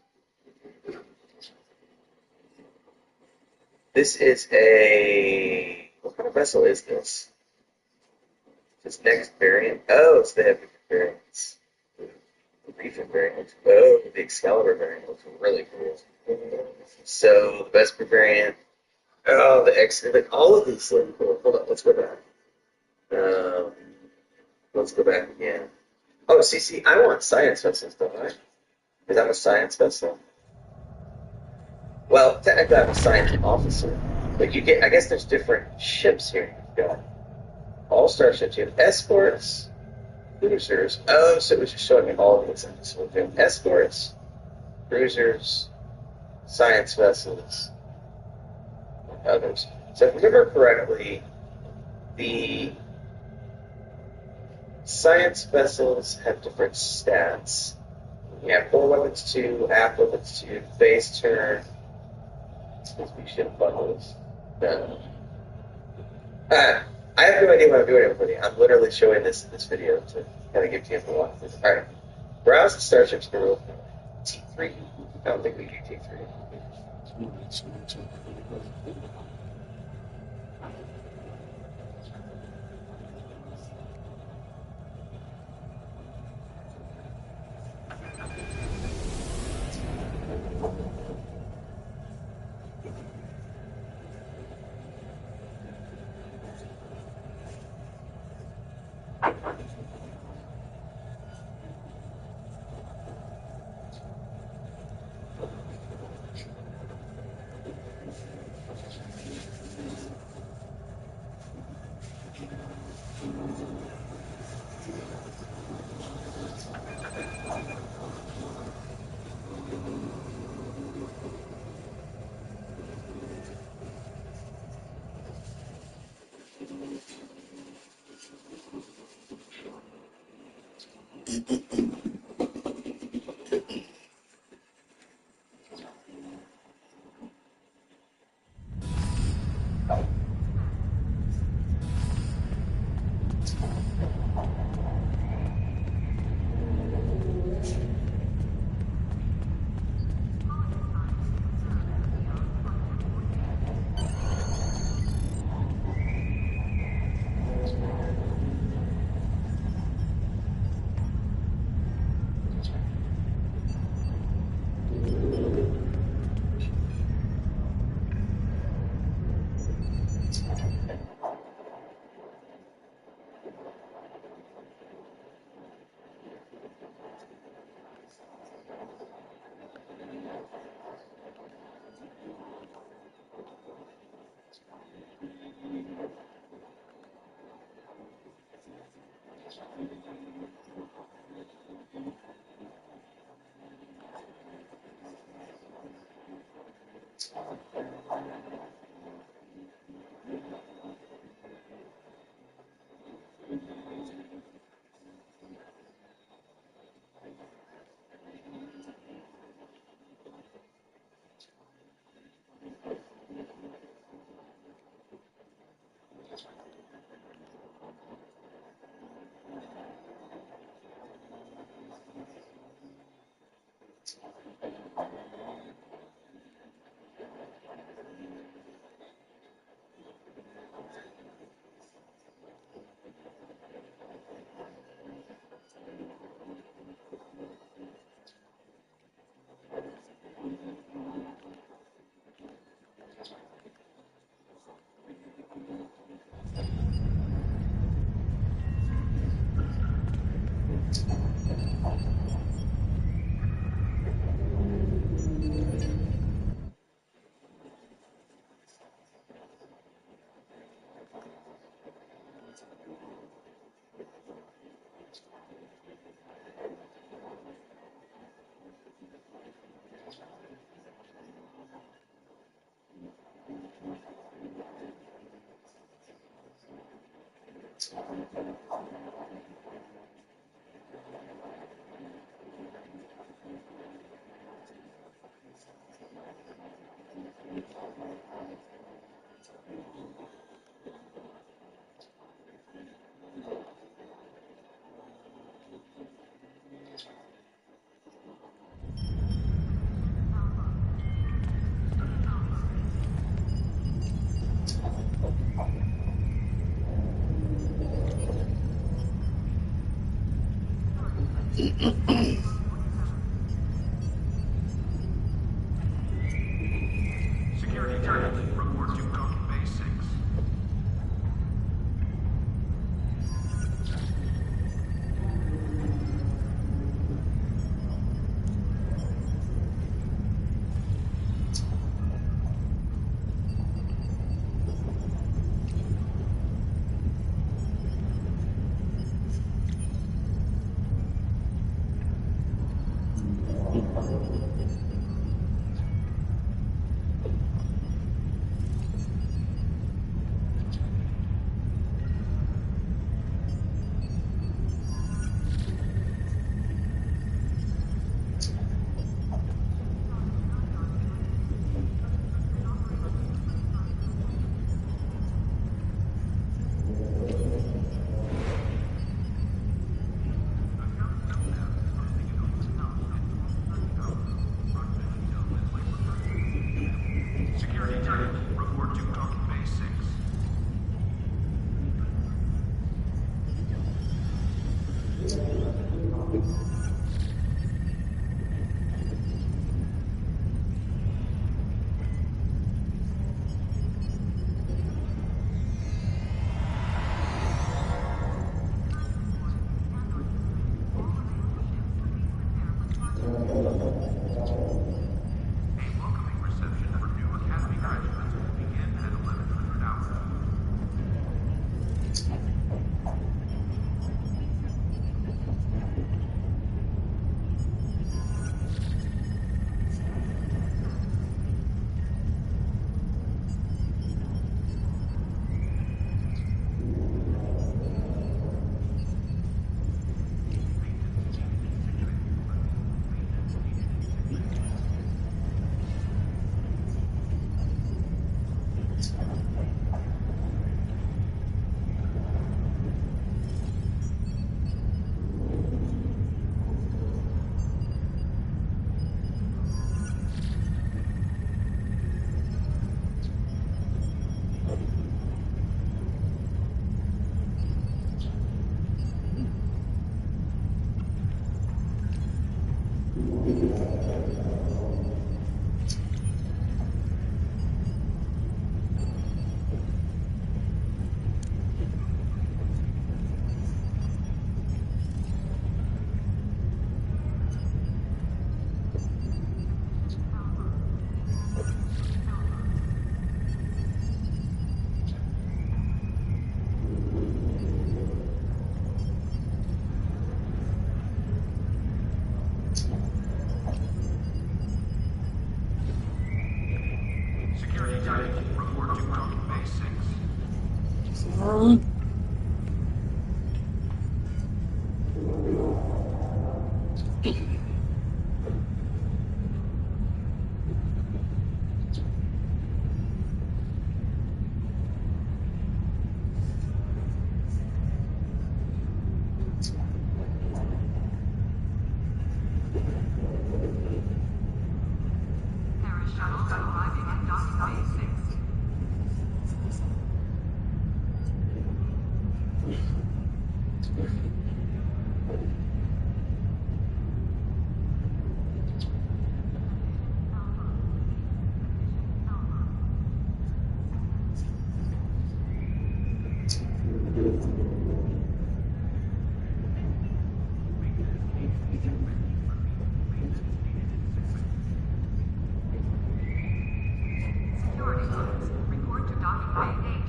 This is a... What kind of vessel is this? This next variant? Oh, it's the heavy variants. The Reefing variant. Oh, the Excalibur variant looks really cool. So, the Vesper variant. Oh, the X... Like, all of these look cool. Hold on, let's go back. Let's go back again. Oh, see, I want science vessels, don't I? Because I'm a science vessel. Well, technically I'm a science officer. But you get, I guess there's different ships here. You've got all starships. You have escorts, cruisers. Oh, so it was just showing me all of these. So we have escorts, cruisers, science vessels, and others. So if I remember correctly, the science vessels have different stats. You have 4 weapons 2, aft weapons 2, base turn. Supposed to be ship bundles. I have no idea what I'm doing, everybody. I'm literally showing this video to kind of give you a walk through. Alright. Browse the starships group. T3. I don't think we do T3. Security target. Report to Code Base 6. Security target. Report to Code Base 6. A welcoming reception for new Academy graduates will begin at 1100 hours. Security target. Report to Code Base 6. Paris shuttle arriving at Docking Base 6. Security guards, report to Docking Bay 8.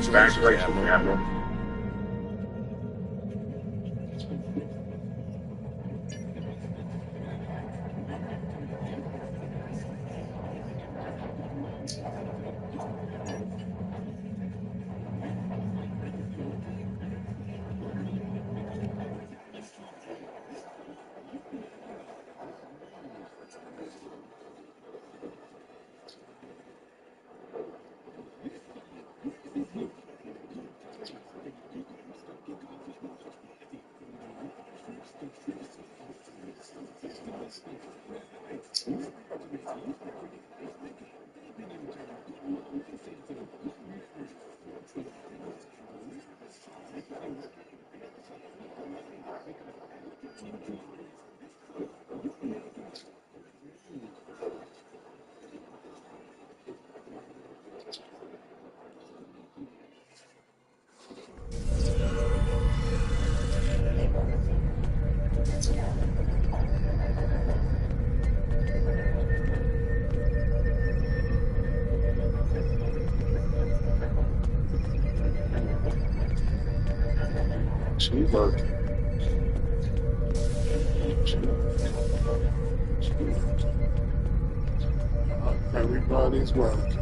Congratulations, Admiral. She working. Everybody's working.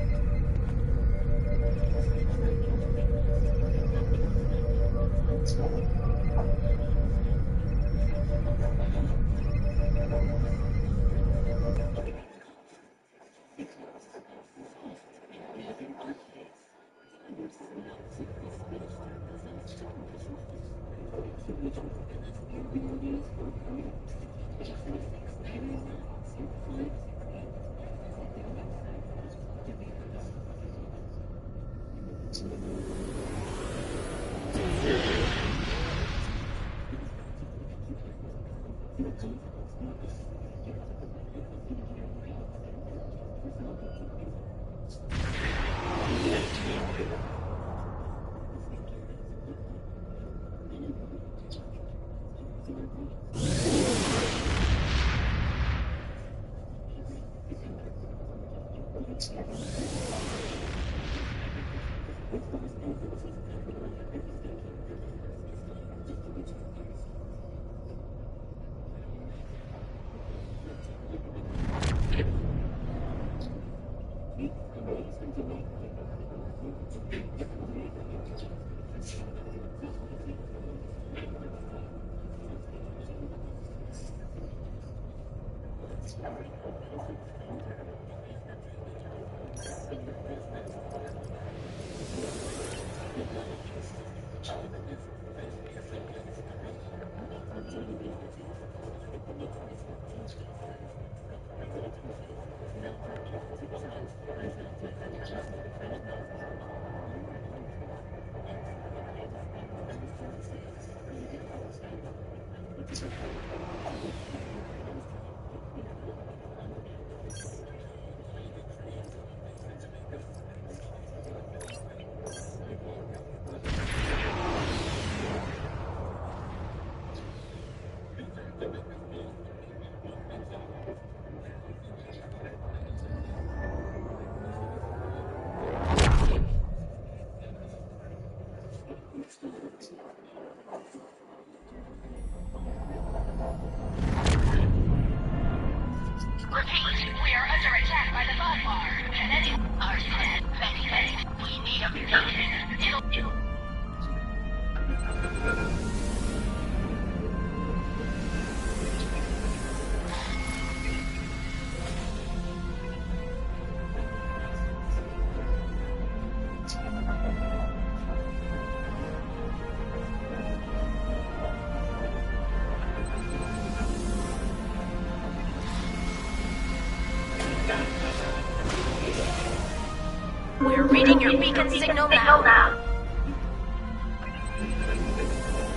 We're reading your beacon signal now.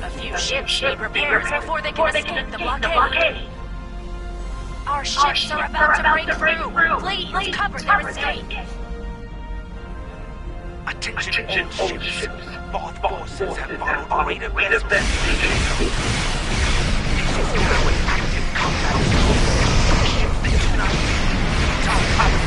A few ships need repairs before they can escape the blockade. Our ships are about to break through. Please cover their escape. Attention, all ships. Both forces have followed the rate of best beacon. This is now in active combat. Ships that do not top power.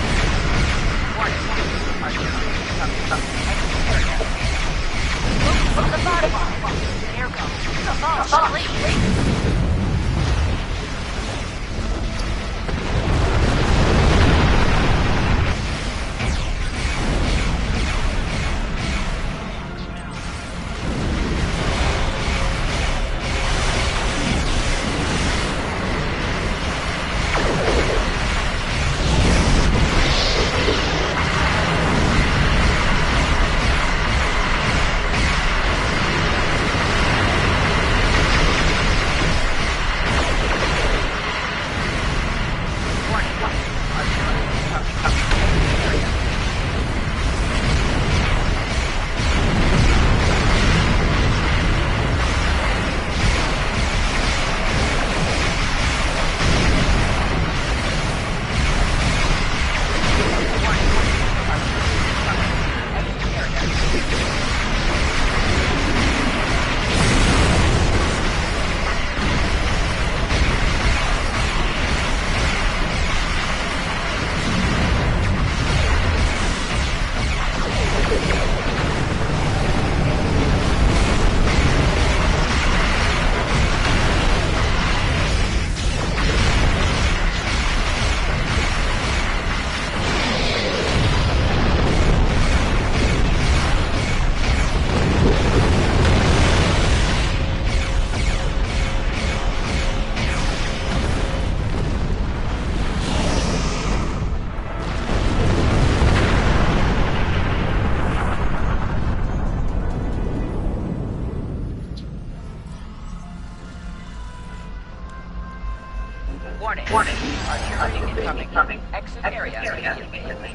Warning. Artillery incoming. Exit area immediately.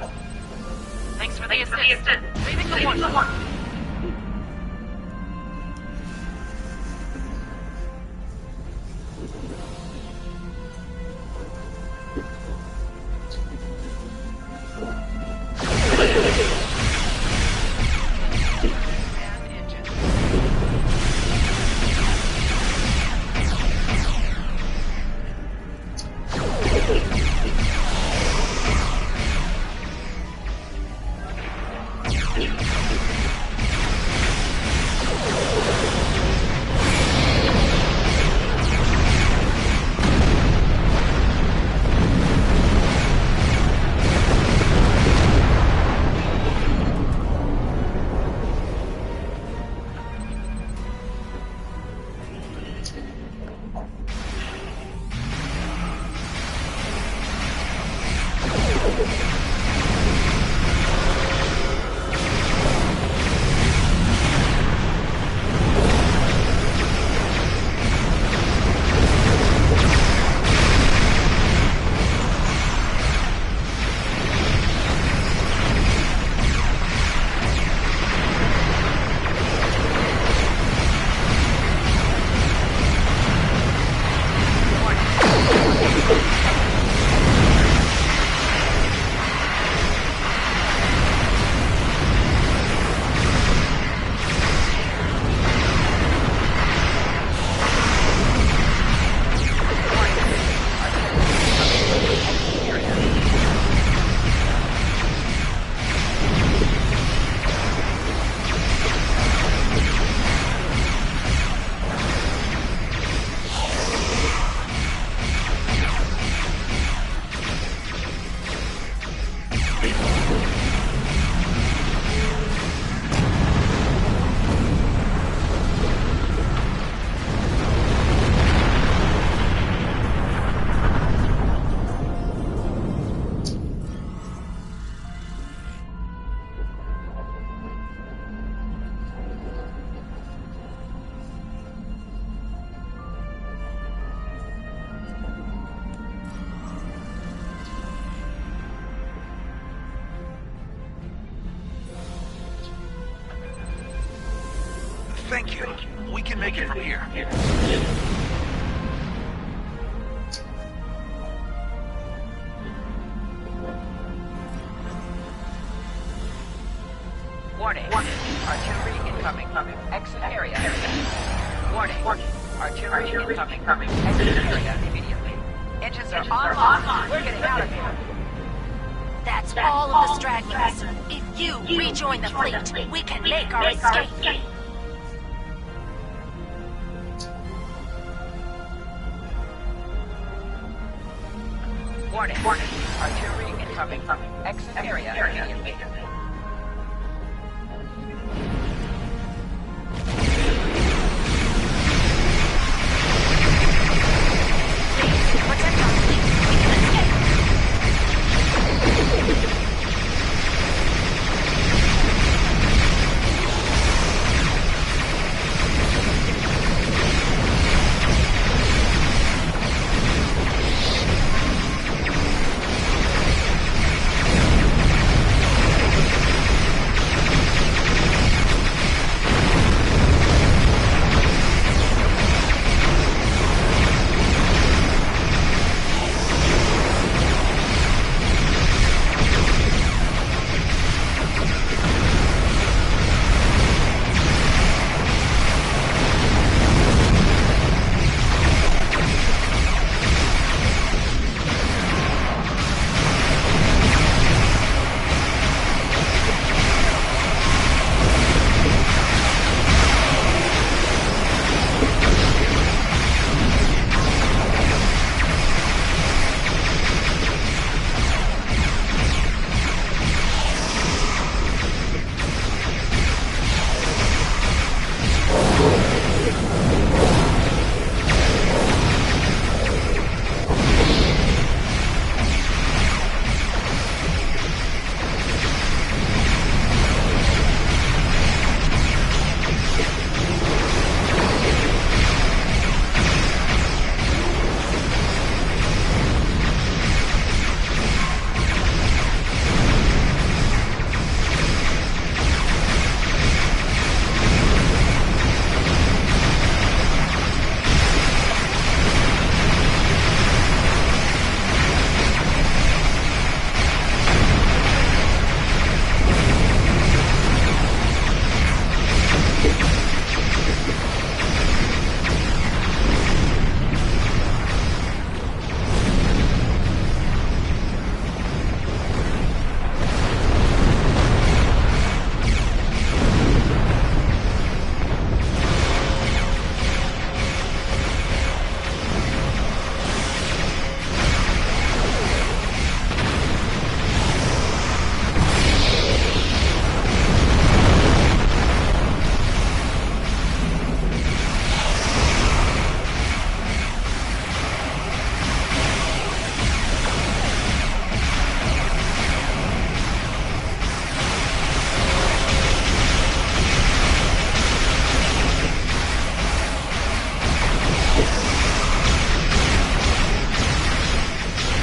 Thanks for the assist. Leaving the one. Thank you. We can make it from here. Warning. Artillery incoming. Exit area. Warning. Artillery incoming. Exit area immediately. Engines are online. We're getting out of here. That's all of the stragglers. If you rejoin the fleet, we can make our escape. Warning. Artillery incoming. Exit area immediately. Protect our fleet. We can escape.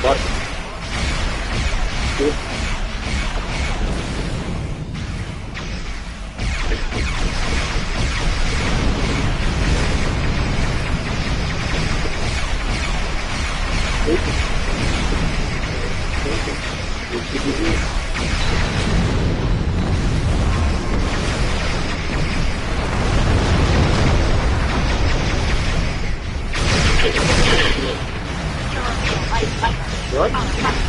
What? What?